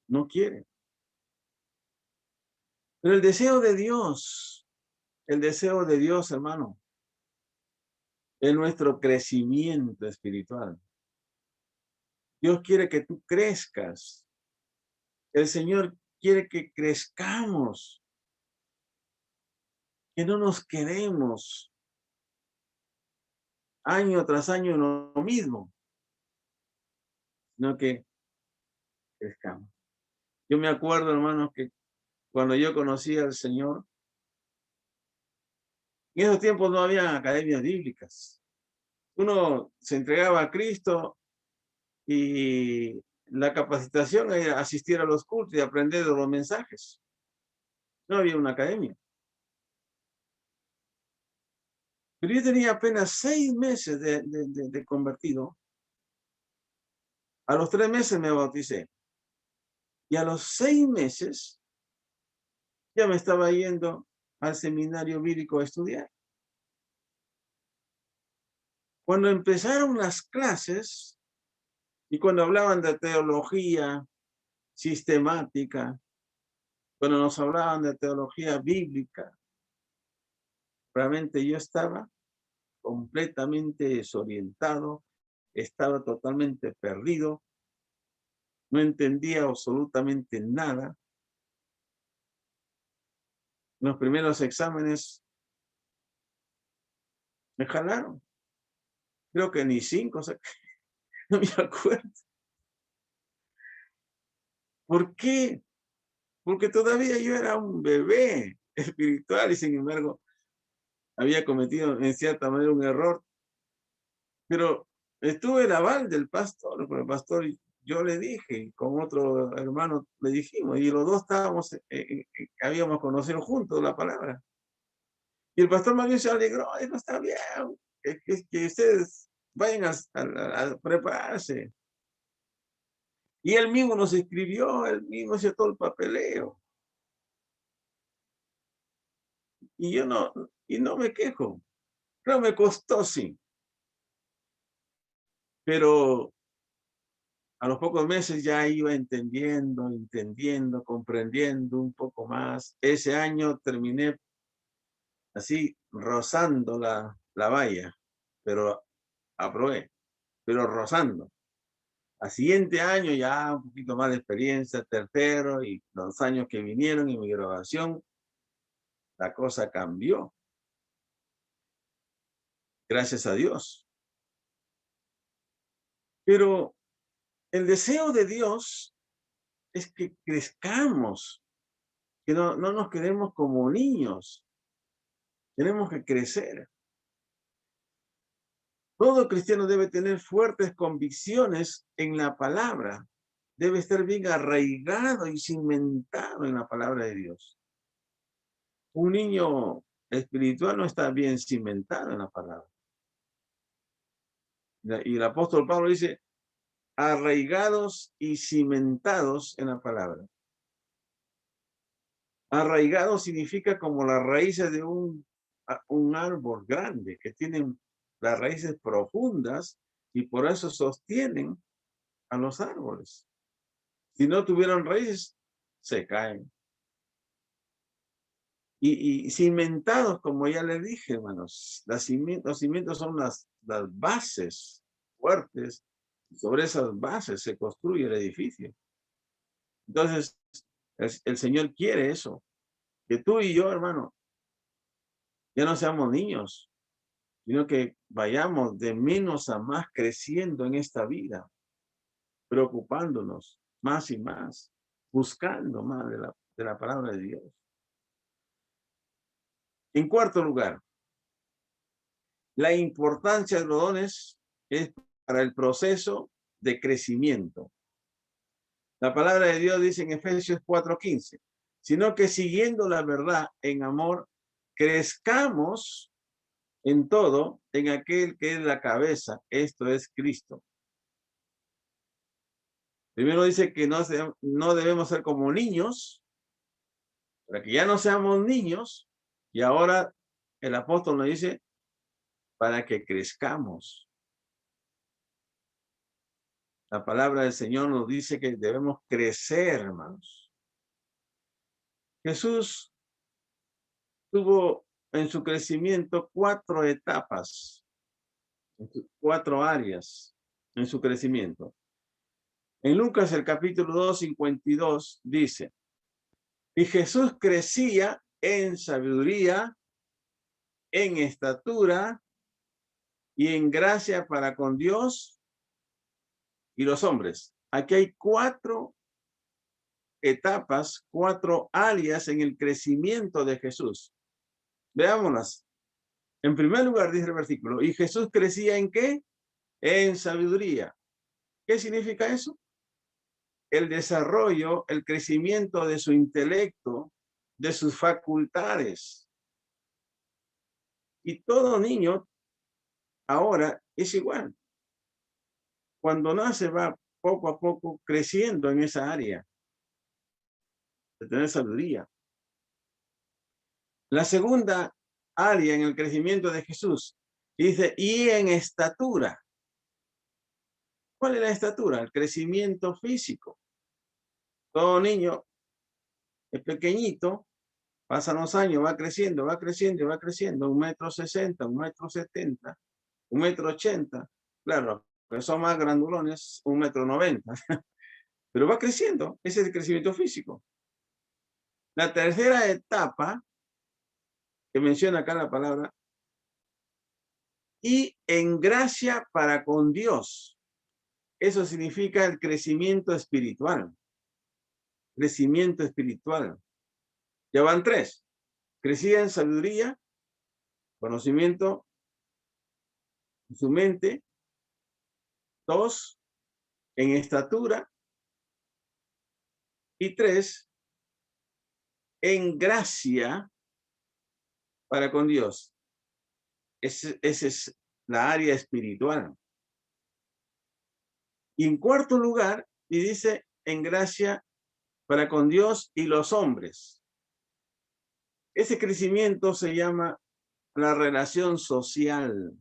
No quiere. Pero el deseo de Dios, hermano, es nuestro crecimiento espiritual. Dios quiere que tú crezcas. El Señor quiere que crezcamos, que no nos quedemos año tras año en lo mismo, sino que crezcamos. Yo me acuerdo, hermanos, que cuando yo conocí al Señor, en esos tiempos no había academias bíblicas. Uno se entregaba a Cristo y la capacitación era asistir a los cultos y aprender de los mensajes. No había una academia. Pero yo tenía apenas 6 meses de convertido. A los 3 meses me bauticé. Y a los 6 meses ya me estaba yendo al seminario bíblico a estudiar. Cuando empezaron las clases y cuando hablaban de teología sistemática, cuando nos hablaban de teología bíblica, realmente yo estaba completamente desorientado, estaba totalmente perdido, no entendía absolutamente nada. En los primeros exámenes me jalaron. Creo que ni 5, o sea, no me acuerdo. ¿Por qué? Porque todavía yo era un bebé espiritual y sin embargo había cometido en cierta manera un error. Pero estuve el aval del pastor, porque el pastor yo le dije, con otro hermano le dijimos, y los dos estábamos, habíamos conocido juntos la palabra. Y el pastor más bien se alegró, no está bien, que ustedes vayan a prepararse. Y él mismo nos escribió, él mismo hizo todo el papeleo. Y yo no me quejo. Pero me costó, sí. Pero a los pocos meses ya iba entendiendo, comprendiendo un poco más. Ese año terminé así, rozando la valla, pero aprobé, pero rozando. Al siguiente año ya un poquito más de experiencia, tercero, y los años que vinieron y mi graduación, la cosa cambió. Gracias a Dios. Pero el deseo de Dios es que crezcamos, que no nos quedemos como niños. Tenemos que crecer. Todo cristiano debe tener fuertes convicciones en la palabra. Debe estar bien arraigado y cimentado en la palabra de Dios. Un niño espiritual no está bien cimentado en la palabra. Y el apóstol Pablo dice, arraigados y cimentados en la palabra. Arraigado significa como las raíces de un árbol grande, que tienen las raíces profundas y por eso sostienen a los árboles. Si no tuvieran raíces, se caen. Y cimentados, como ya les dije, hermanos, los cimientos son las bases fuertes. Sobre esas bases se construye el edificio. Entonces, el Señor quiere eso. Que tú y yo, hermano, ya no seamos niños, sino que vayamos de menos a más creciendo en esta vida, preocupándonos más y más, buscando más de la palabra de Dios. En cuarto lugar, la importancia de los dones es para el proceso de crecimiento. La palabra de Dios dice en Efesios 4:15, sino que siguiendo la verdad en amor, crezcamos en todo en aquel que es la cabeza, esto es Cristo. Primero dice que no debemos ser como niños, para que ya no seamos niños, y ahora el apóstol nos dice, para que crezcamos. La palabra del Señor nos dice que debemos crecer, hermanos. Jesús tuvo en su crecimiento 4 etapas, 4 áreas en su crecimiento. En Lucas, el capítulo 2:52, dice, y Jesús crecía en sabiduría, en estatura y en gracia para con Dios y los hombres. Aquí hay 4 etapas, 4 áreas en el crecimiento de Jesús. Veámoslas. En primer lugar, dice el versículo, y Jesús crecía ¿en qué? En sabiduría. ¿Qué significa eso? El desarrollo, el crecimiento de su intelecto, de sus facultades. Y todo niño ahora es igual. Cuando nace va poco a poco creciendo en esa área de tener sabiduría. La segunda área en el crecimiento de Jesús dice, y en estatura. ¿Cuál es la estatura? El crecimiento físico. Todo niño es pequeñito, pasan los años, va creciendo, va creciendo, va creciendo, 1,60 m, 1,70 m, 1,80 m. Claro, que son más grandulones, 1,90 m. Pero va creciendo, ese es el crecimiento físico. La tercera etapa, que menciona acá la palabra, y en gracia para con Dios. Eso significa el crecimiento espiritual. Crecimiento espiritual. Ya van 3. Crecía en sabiduría, conocimiento, en su mente. 2, en estatura. Y 3, en gracia para con Dios. Esa es la área espiritual. Y en cuarto lugar, y dice, en gracia para con Dios y los hombres. Ese crecimiento se llama la relación social.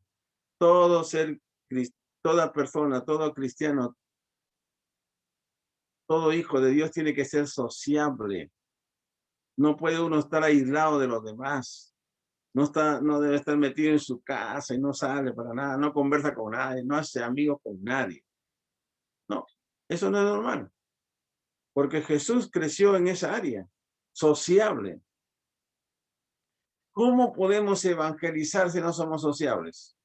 Toda persona, todo cristiano, todo hijo de Dios tiene que ser sociable. No puede uno estar aislado de los demás. No debe estar metido en su casa y no sale para nada, no conversa con nadie, no hace amigos con nadie. No, eso no es normal. Porque Jesús creció en esa área, sociable. ¿Cómo podemos evangelizar si no somos sociables?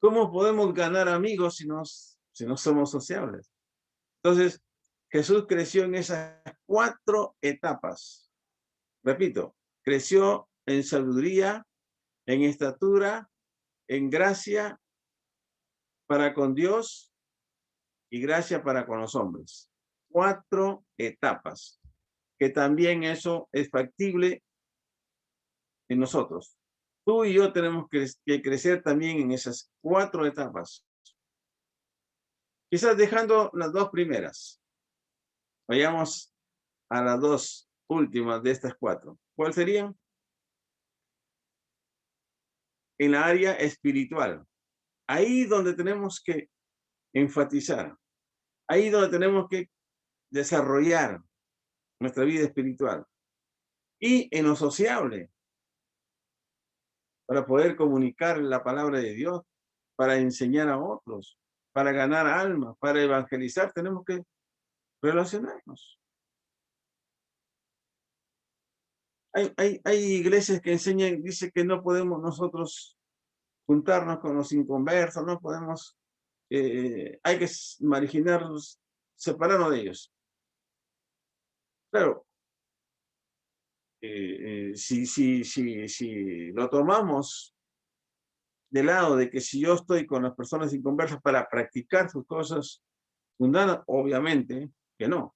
¿Cómo podemos ganar amigos si no somos sociables? Entonces, Jesús creció en esas 4 etapas. Repito, creció en sabiduría, en estatura, en gracia para con Dios y gracia para con los hombres. 4 etapas, que también eso es factible en nosotros. Tú y yo tenemos que crecer también en esas 4 etapas. Quizás dejando las 2 primeras. Vayamos a las 2 últimas de estas 4. ¿Cuál serían? En la área espiritual. Ahí donde tenemos que enfatizar. Ahí donde tenemos que desarrollar nuestra vida espiritual. Y en lo sociable, para poder comunicar la palabra de Dios, para enseñar a otros, para ganar almas, para evangelizar, tenemos que relacionarnos. Hay iglesias que enseñan, dice que no podemos nosotros juntarnos con los inconversos, no podemos, hay que marginarlos, separarnos de ellos. Claro, si lo tomamos del lado de que si yo estoy con las personas inconversas para practicar sus cosas mundanas, obviamente que no.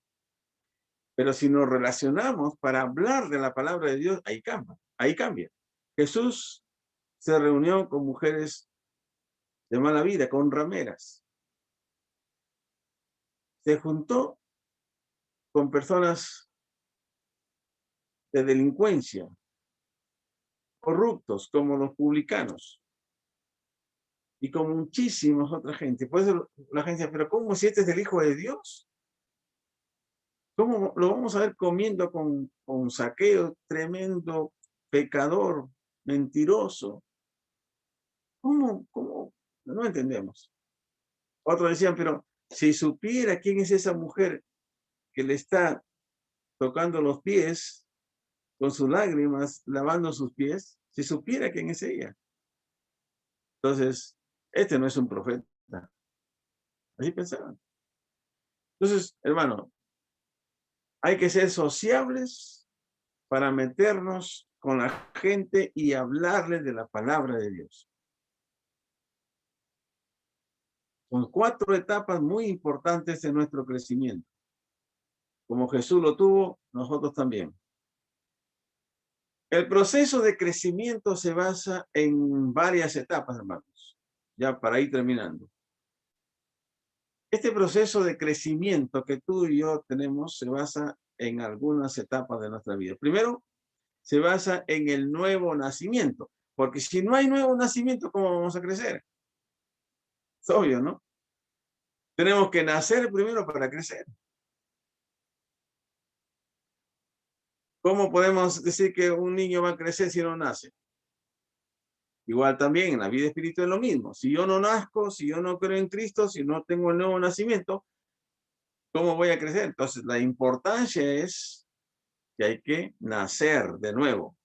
Pero si nos relacionamos para hablar de la palabra de Dios, ahí cambia, ahí cambia. Jesús se reunió con mujeres de mala vida, con rameras. Se juntó con personas de delincuencia, corruptos como los publicanos y con muchísimas otras gente. Por eso la gente dice, pero ¿cómo si este es el Hijo de Dios? ¿Cómo lo vamos a ver comiendo con Zaqueo, tremendo pecador, mentiroso? ¿Cómo? No entendemos. Otros decían, pero si supiera quién es esa mujer que le está tocando los pies con sus lágrimas, lavando sus pies, si supiera quién es ella. Entonces, este no es un profeta. Así pensaban. Entonces, hermano, hay que ser sociables para meternos con la gente y hablarles de la palabra de Dios. Son 4 etapas muy importantes en nuestro crecimiento. Como Jesús lo tuvo, nosotros también. El proceso de crecimiento se basa en varias etapas, hermanos. Ya para ir terminando. Este proceso de crecimiento que tú y yo tenemos se basa en algunas etapas de nuestra vida. Primero, se basa en el nuevo nacimiento. Porque si no hay nuevo nacimiento, ¿cómo vamos a crecer? Es obvio, ¿no? Tenemos que nacer primero para crecer. ¿Cómo podemos decir que un niño va a crecer si no nace? Igual también en la vida espiritual es lo mismo. Si yo no nazco, si yo no creo en Cristo, si no tengo el nuevo nacimiento, ¿cómo voy a crecer? Entonces la importancia es que hay que nacer de nuevo.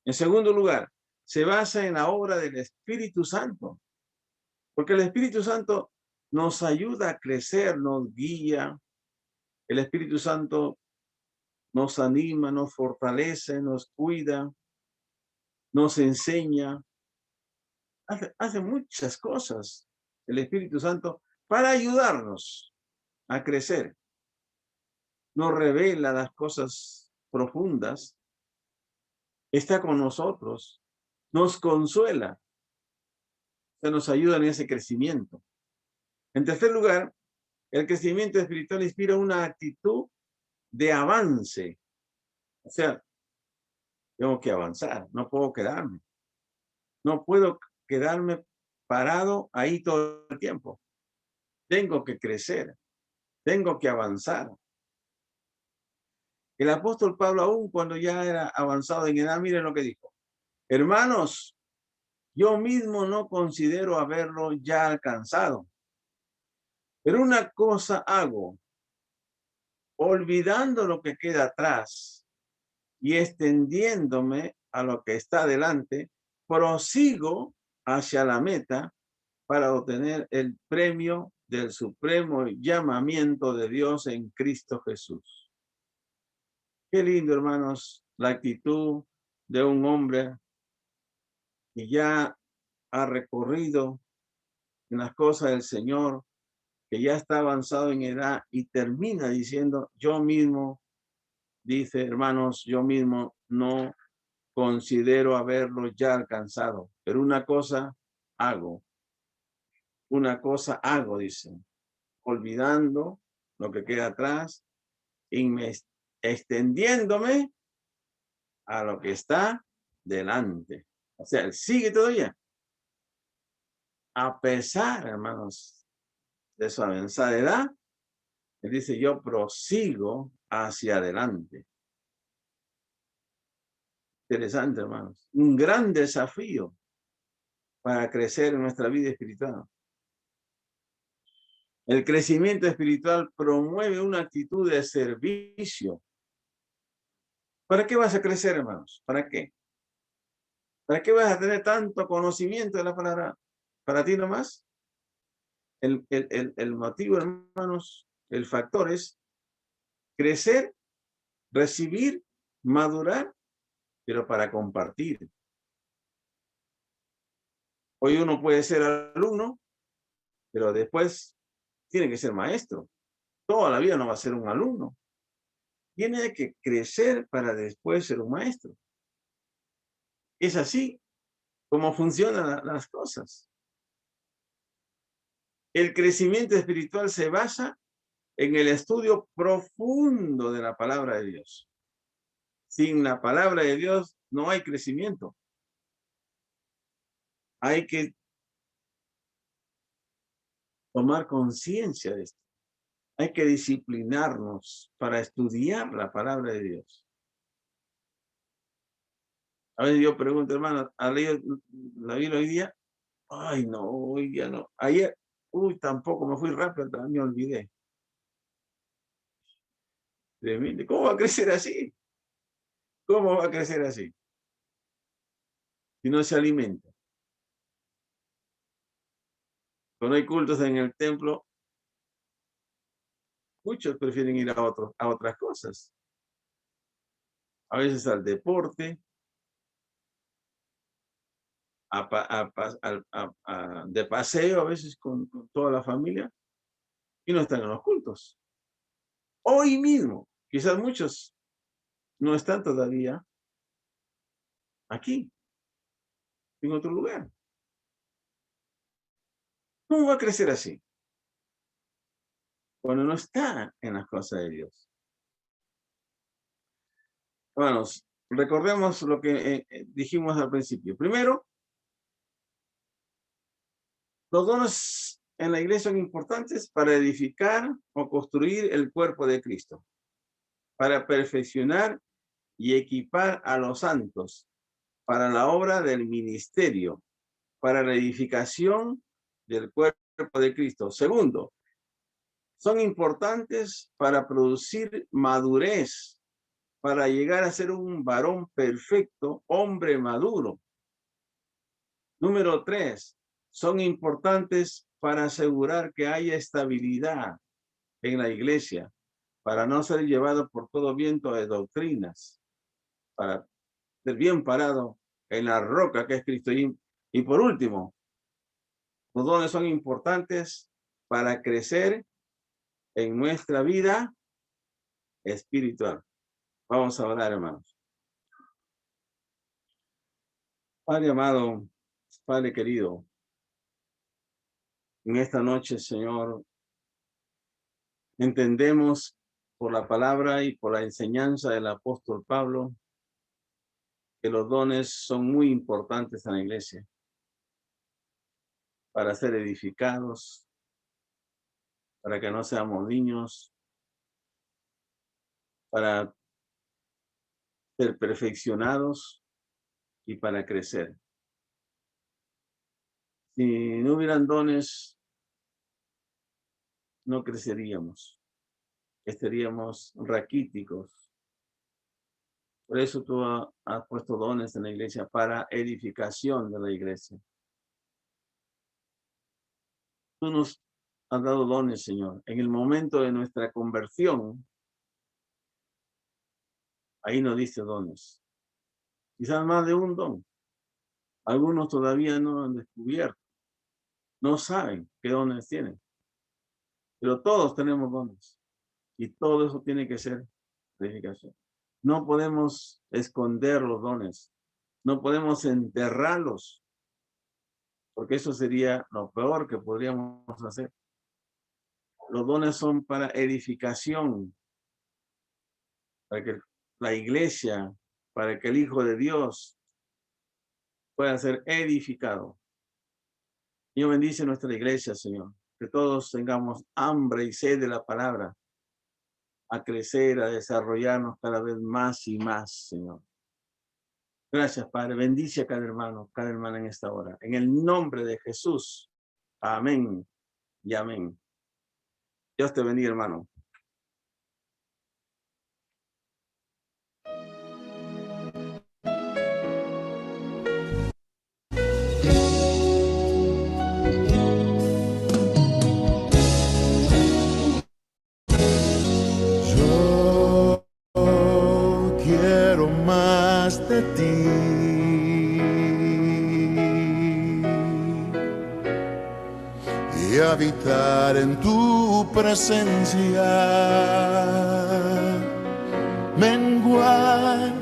En segundo lugar, se basa en la obra del Espíritu Santo. Porque el Espíritu Santo nos ayuda a crecer, nos guía. El Espíritu Santo nos anima, nos fortalece, nos cuida, nos enseña. Hace muchas cosas el Espíritu Santo para ayudarnos a crecer. Nos revela las cosas profundas. Está con nosotros. Nos consuela. Se nos ayuda en ese crecimiento. En tercer lugar, el crecimiento espiritual inspira una actitud de avance. O sea, tengo que avanzar, no puedo quedarme. No puedo quedarme parado ahí todo el tiempo. Tengo que crecer, tengo que avanzar. El apóstol Pablo, aún cuando ya era avanzado en edad, miren lo que dijo. Hermanos, yo mismo no considero haberlo ya alcanzado. Pero una cosa hago, olvidando lo que queda atrás y extendiéndome a lo que está delante, prosigo hacia la meta para obtener el premio del supremo llamamiento de Dios en Cristo Jesús. Qué lindo, hermanos, la actitud de un hombre que ya ha recorrido en las cosas del Señor, que ya está avanzado en edad y termina diciendo, yo mismo, dice, hermanos, yo mismo no considero haberlo ya alcanzado, pero una cosa hago, dice, olvidando lo que queda atrás y extendiéndome a lo que está delante. O sea, él sigue todavía. A pesar, hermanos, de su avanzada edad, él dice, yo prosigo hacia adelante. Interesante, hermanos. Un gran desafío para crecer en nuestra vida espiritual. El crecimiento espiritual promueve una actitud de servicio. ¿Para qué vas a crecer, hermanos? ¿Para qué? ¿Para qué vas a tener tanto conocimiento de la palabra? ¿Para ti nomás? El motivo, hermanos, el factor es crecer, recibir, madurar, pero para compartir. Hoy uno puede ser alumno, pero después tiene que ser maestro. Toda la vida no va a ser un alumno. Tiene que crecer para después ser un maestro. Es así como funcionan las cosas. El crecimiento espiritual se basa en el estudio profundo de la palabra de Dios. Sin la palabra de Dios no hay crecimiento. Hay que tomar conciencia de esto. Hay que disciplinarnos para estudiar la palabra de Dios. A veces yo pregunto, hermano, ¿ha leído la Biblia hoy día? Ay, no, hoy día no. Ayer, tampoco, me fui rápido, también me olvidé. ¿Cómo va a crecer así? ¿Cómo va a crecer así? Si no se alimenta. Cuando hay cultos en el templo, muchos prefieren ir a otras cosas. A veces al deporte, de paseo, a veces con toda la familia, y no están en los cultos. Hoy mismo, quizás muchos no están todavía aquí, en otro lugar. ¿Cómo va a crecer así? Cuando no está en las cosas de Dios. Hermanos, recordemos lo que dijimos al principio. Primero, los dones en la iglesia son importantes para edificar o construir el cuerpo de Cristo, para perfeccionar y equipar a los santos, para la obra del ministerio, para la edificación del cuerpo de Cristo. Segundo, son importantes para producir madurez, para llegar a ser un varón perfecto, hombre maduro. Número 3, son importantes para asegurar que haya estabilidad en la iglesia, para no ser llevado por todo viento de doctrinas, para ser bien parado en la roca que es Cristo. Y por último, los dones son importantes para crecer en nuestra vida espiritual. Vamos a orar, hermanos. Padre amado, Padre querido, en esta noche, Señor, entendemos por la palabra y por la enseñanza del apóstol Pablo que los dones son muy importantes en la iglesia para ser edificados, para que no seamos niños, para ser perfeccionados y para crecer. Si no hubieran dones, no creceríamos, estaríamos raquíticos. Por eso tú has puesto dones en la iglesia para edificación de la iglesia. Tú nos has dado dones, Señor. En el momento de nuestra conversión, ahí nos diste dones. Quizás más de un don. Algunos todavía no han descubierto. No saben qué dones tienen. Pero todos tenemos dones. Y todo eso tiene que ser edificación. No podemos esconder los dones. No podemos enterrarlos. Porque eso sería lo peor que podríamos hacer. Los dones son para edificación. Para que la iglesia, para que el Hijo de Dios pueda ser edificado. Dios bendice nuestra iglesia, Señor. Que todos tengamos hambre y sed de la palabra. A crecer, a desarrollarnos cada vez más y más, Señor. Gracias, Padre. Bendice a cada hermana en esta hora. En el nombre de Jesús. Amén y amén. Dios te bendiga, hermano. Yo quiero más de ti. Y habitar en tu presencia, menguar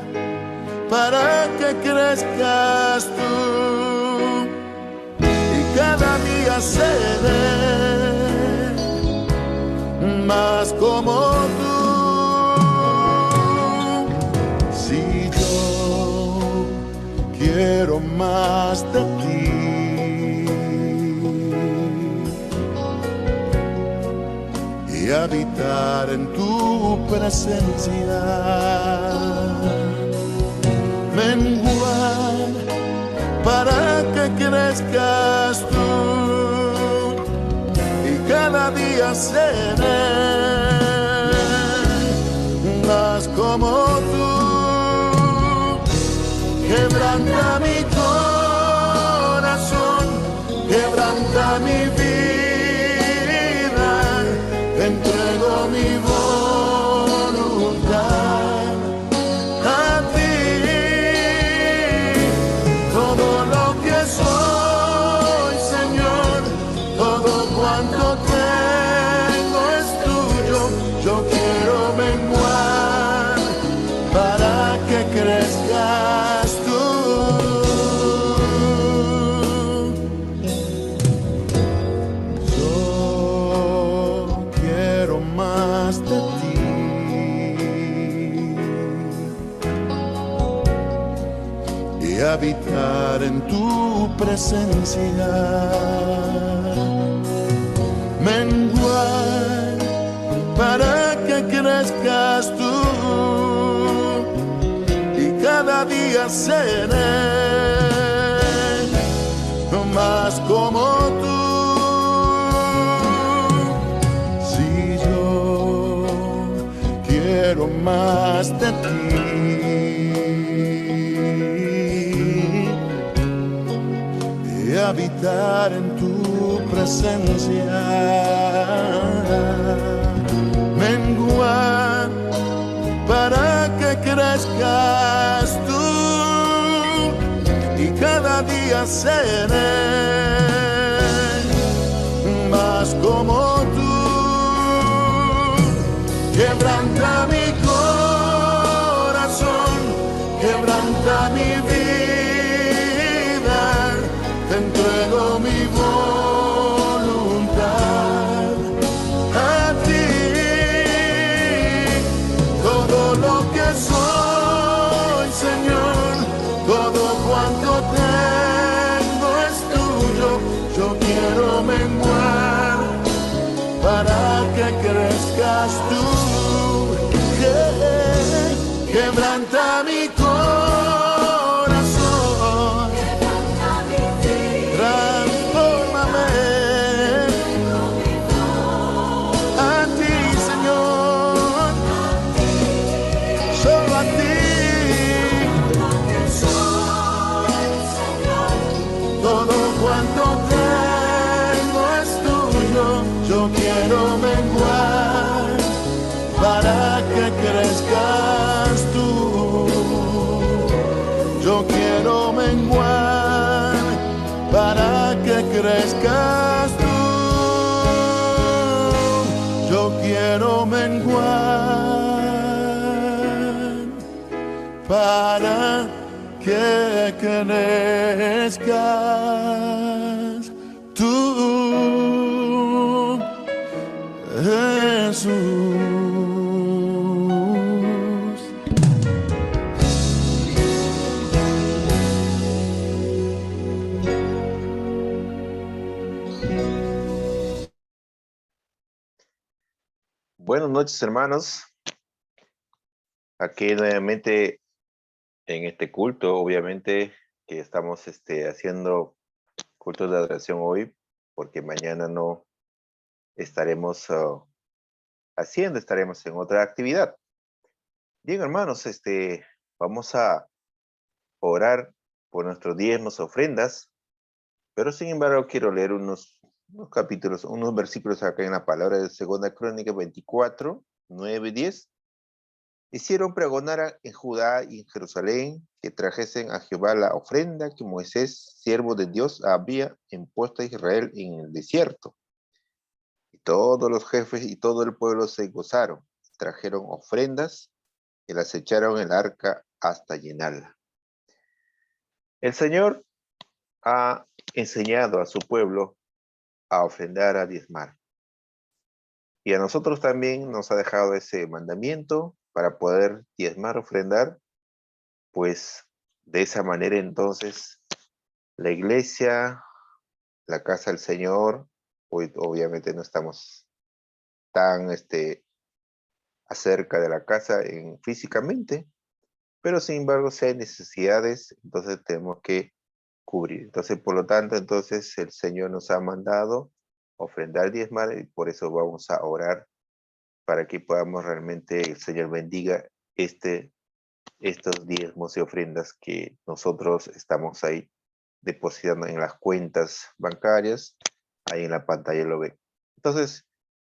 para que crezcas tú y cada día seré más como tú. Si yo quiero más de ti, y habitar en tu presencia, menguar para que crezcas tú y cada día seré más como tú. Quebranta mi corazón, quebranta mi vida. Te entrego mi voluntad a ti. Todo lo que soy, Señor, todo cuanto tengo es tuyo. Yo quiero menguar para que crezcas tú. De ti y habitar en tu presencia, menguar para que crezcas tú y cada día seré más como tú. Quiero más de ti y habitar en tu presencia, menguar para que crezcas tú y cada día seré más como tú. Quebranta mi corazón, quebranta mi vida, te entrego mi voluntad a ti. Todo lo que soy, Señor, todo cuanto tengo es tuyo. Yo quiero menguar para que crezcas tú. Quebranta mi corazón, transfórmame a ti, Señor, solo a ti. Todo cuanto tengo es tuyo. Yo crezcas tú. Yo quiero menguar para que crezcas tú. Yo quiero menguar para que crezcas tú, Jesús. Buenas noches, hermanos. Aquí nuevamente en este culto, obviamente que estamos haciendo cultos de adoración hoy, porque mañana no estaremos estaremos en otra actividad. Bien, hermanos, vamos a orar por nuestros diezmos, ofrendas, pero sin embargo quiero leer unos capítulos, unos versículos acá en la palabra de 2 Crónicas 24, 9 y 10. Hicieron pregonar en Judá y en Jerusalén que trajesen a Jehová la ofrenda que Moisés, siervo de Dios, había impuesto a Israel en el desierto. Y todos los jefes y todo el pueblo se gozaron, trajeron ofrendas y las echaron en el arca hasta llenarla. El Señor ha enseñado a su pueblo a ofrendar, a diezmar. Y a nosotros también nos ha dejado ese mandamiento para poder diezmar, ofrendar, pues de esa manera entonces la iglesia, la casa del Señor, hoy obviamente no estamos tan acerca de la casa físicamente, pero sin embargo si hay necesidades, entonces tenemos que cubrir. Entonces, por lo tanto, entonces el Señor nos ha mandado ofrendar, diezmar, y por eso vamos a orar para que podamos realmente, el Señor bendiga estos diezmos y ofrendas que nosotros estamos ahí depositando en las cuentas bancarias. Ahí en la pantalla lo ven. Entonces,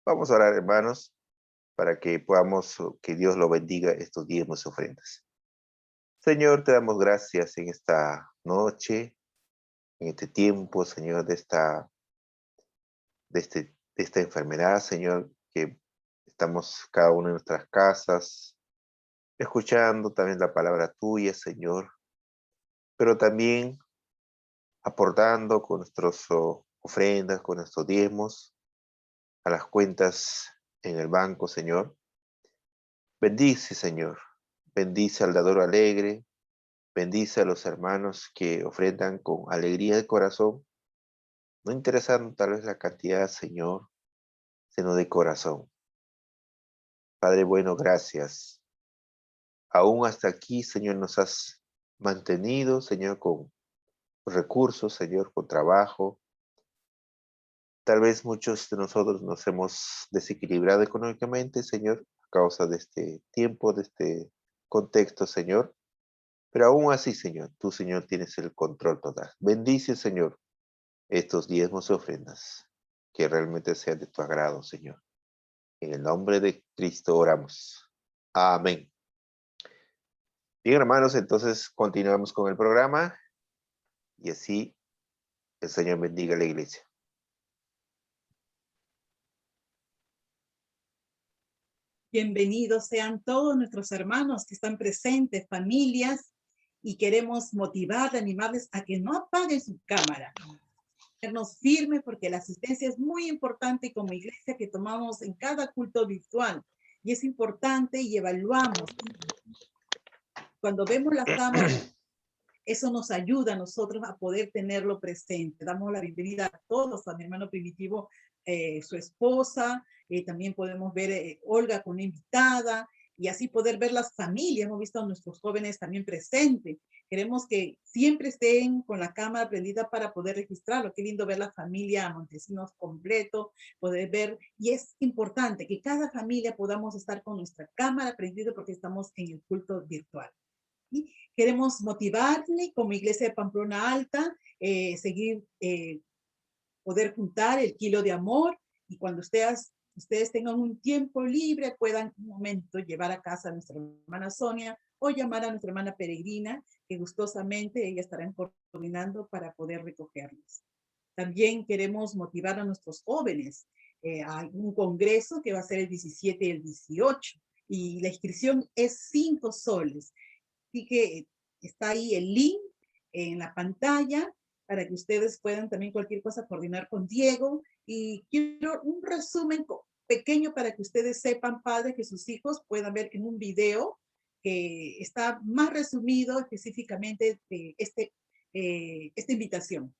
vamos a orar, hermanos, para que que Dios lo bendiga estos diezmos y ofrendas. Señor, te damos gracias en esta noche, en este tiempo, Señor, de esta enfermedad, Señor, que estamos cada uno en nuestras casas, escuchando también la palabra tuya, Señor, pero también aportando con nuestras ofrendas, con nuestros diezmos, a las cuentas en el banco, Señor. Bendice, Señor. Bendice al dador alegre. Bendice a los hermanos que ofrendan con alegría de corazón, no interesando tal vez la cantidad, Señor, sino de corazón. Padre bueno, gracias. Aún hasta aquí, Señor, nos has mantenido, Señor, con recursos, Señor, con trabajo. Tal vez muchos de nosotros nos hemos desequilibrado económicamente, Señor, a causa de este tiempo, de este contexto, Señor. Pero aún así, Señor, tú, Señor, tienes el control total. Bendice, Señor, estos diezmos y ofrendas, que realmente sean de tu agrado, Señor. En el nombre de Cristo oramos. Amén. Bien, hermanos, entonces continuamos con el programa y así el Señor bendiga a la iglesia. Bienvenidos sean todos nuestros hermanos que están presentes, familias, y queremos motivar, animarles a que no apaguen su cámara. Sernos firmes porque la asistencia es muy importante como iglesia que tomamos en cada culto virtual. Y es importante y evaluamos. Cuando vemos las cámaras, eso nos ayuda a nosotros a poder tenerlo presente. Damos la bienvenida a todos, a mi hermano Primitivo, su esposa, también podemos ver Olga con una invitada, y así poder ver las familias. Hemos visto a nuestros jóvenes también presentes. Queremos que siempre estén con la cámara prendida para poder registrarlo. Qué lindo ver la familia Montesinos completo, poder ver, y es importante que cada familia podamos estar con nuestra cámara prendida porque estamos en el culto virtual. ¿Sí? Queremos motivarle como Iglesia de Pamplona Alta, seguir, poder juntar el kilo de amor, y cuando ustedes ustedes tengan un tiempo libre, puedan un momento llevar a casa a nuestra hermana Sonia o llamar a nuestra hermana Peregrina, que gustosamente ella estará coordinando para poder recogerlos. También queremos motivar a nuestros jóvenes a un congreso que va a ser el 17 y el 18, y la inscripción es 5 soles. Así que está ahí el link en la pantalla para que ustedes puedan también cualquier cosa coordinar con Diego. Y quiero un resumen pequeño para que ustedes sepan, padres, que sus hijos puedan ver en un video que está más resumido específicamente de esta invitación.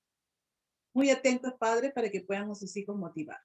Muy atentos, padres, para que puedan a sus hijos motivar.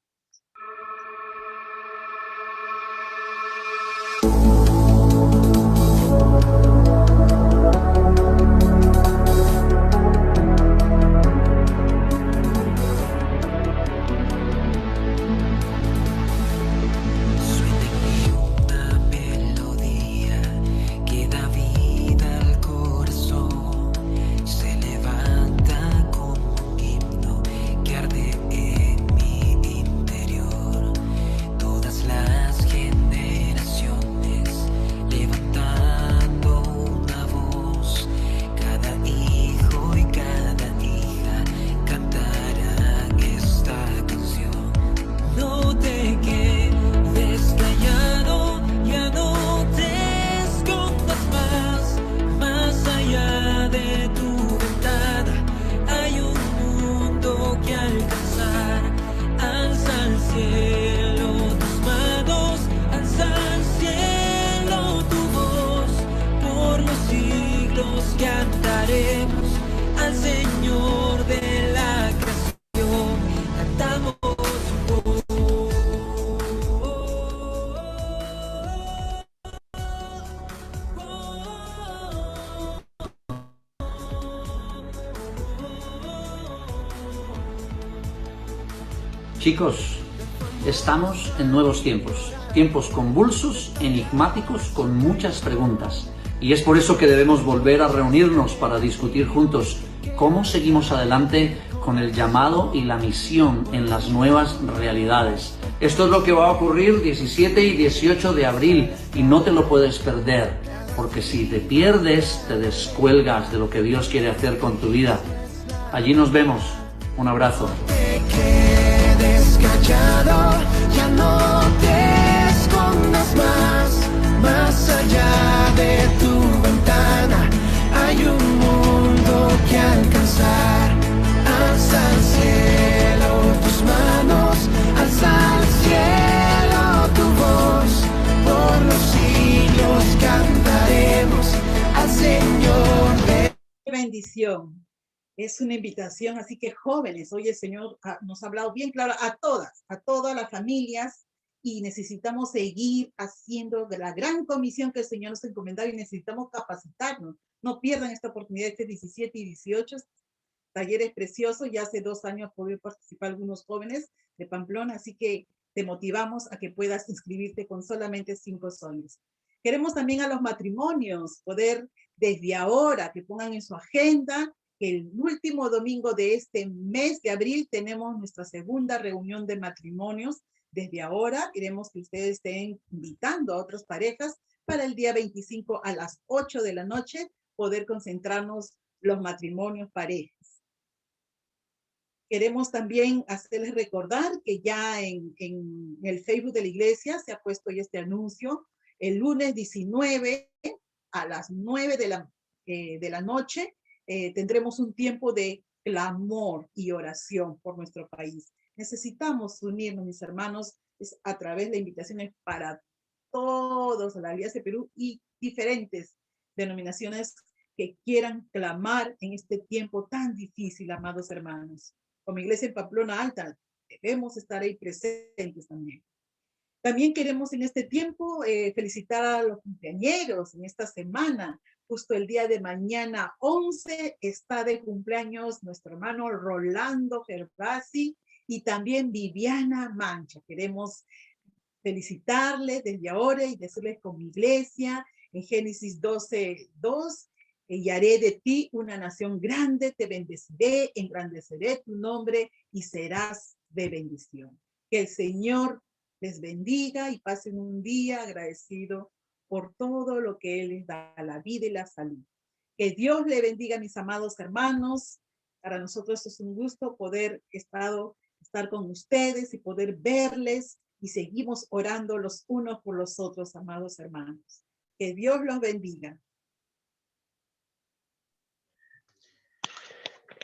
Cantaremos al Señor de la creación, cantamos Chicos, estamos en nuevos tiempos, tiempos convulsos, enigmáticos, con muchas preguntas. Y es por eso que debemos volver a reunirnos para discutir juntos cómo seguimos adelante con el llamado y la misión en las nuevas realidades. Esto es lo que va a ocurrir 17 y 18 de abril y no te lo puedes perder, porque si te pierdes, te descuelgas de lo que Dios quiere hacer con tu vida. Allí nos vemos. Un abrazo. Ya no te escondas más allá de tu ventana hay un mundo que alcanzar. Alza al cielo tus manos, alza al cielo tu voz, por los siglos cantaremos al Señor. ¡Qué bendición! Es una invitación, así que jóvenes, hoy el Señor nos ha hablado bien claro a todas las familias, y necesitamos seguir haciendo de la gran comisión que el Señor nos ha encomendado, y necesitamos capacitarnos. No pierdan esta oportunidad, este 17 y 18, talleres preciosos. Ya hace 2 años pude participar algunos jóvenes de Pamplona, así que te motivamos a que puedas inscribirte con solamente 5 soles. Queremos también a los matrimonios poder desde ahora que pongan en su agenda que el último domingo de este mes de abril tenemos nuestra segunda reunión de matrimonios. Desde ahora queremos que ustedes estén invitando a otras parejas para el día 25 a las 8 de la noche poder concentrarnos los matrimonios parejas. Queremos también hacerles recordar que ya en el Facebook de la iglesia se ha puesto ya este anuncio. El lunes 19 a las 9 de la noche tendremos un tiempo de clamor y oración por nuestro país. Necesitamos unirnos, mis hermanos, a través de invitaciones para todos, la Alianza de Perú y diferentes denominaciones que quieran clamar en este tiempo tan difícil, amados hermanos. Como Iglesia en Pamplona Alta, debemos estar ahí presentes también. También queremos en este tiempo felicitar a los cumpleañeros en esta semana. Justo el día de mañana 11 está de cumpleaños nuestro hermano Rolando Gervasi y también Viviana Mancha. Queremos felicitarles desde ahora y decirles como iglesia en Génesis 12:2, y haré de ti una nación grande, te bendeciré, engrandeceré tu nombre y serás de bendición. Que el Señor les bendiga y pasen un día agradecido por todo lo que Él les da, la vida y la salud. Que Dios le bendiga, mis amados hermanos. Para nosotros es un gusto poder estar con ustedes y poder verles, y seguimos orando los unos por los otros, amados hermanos. Que Dios los bendiga.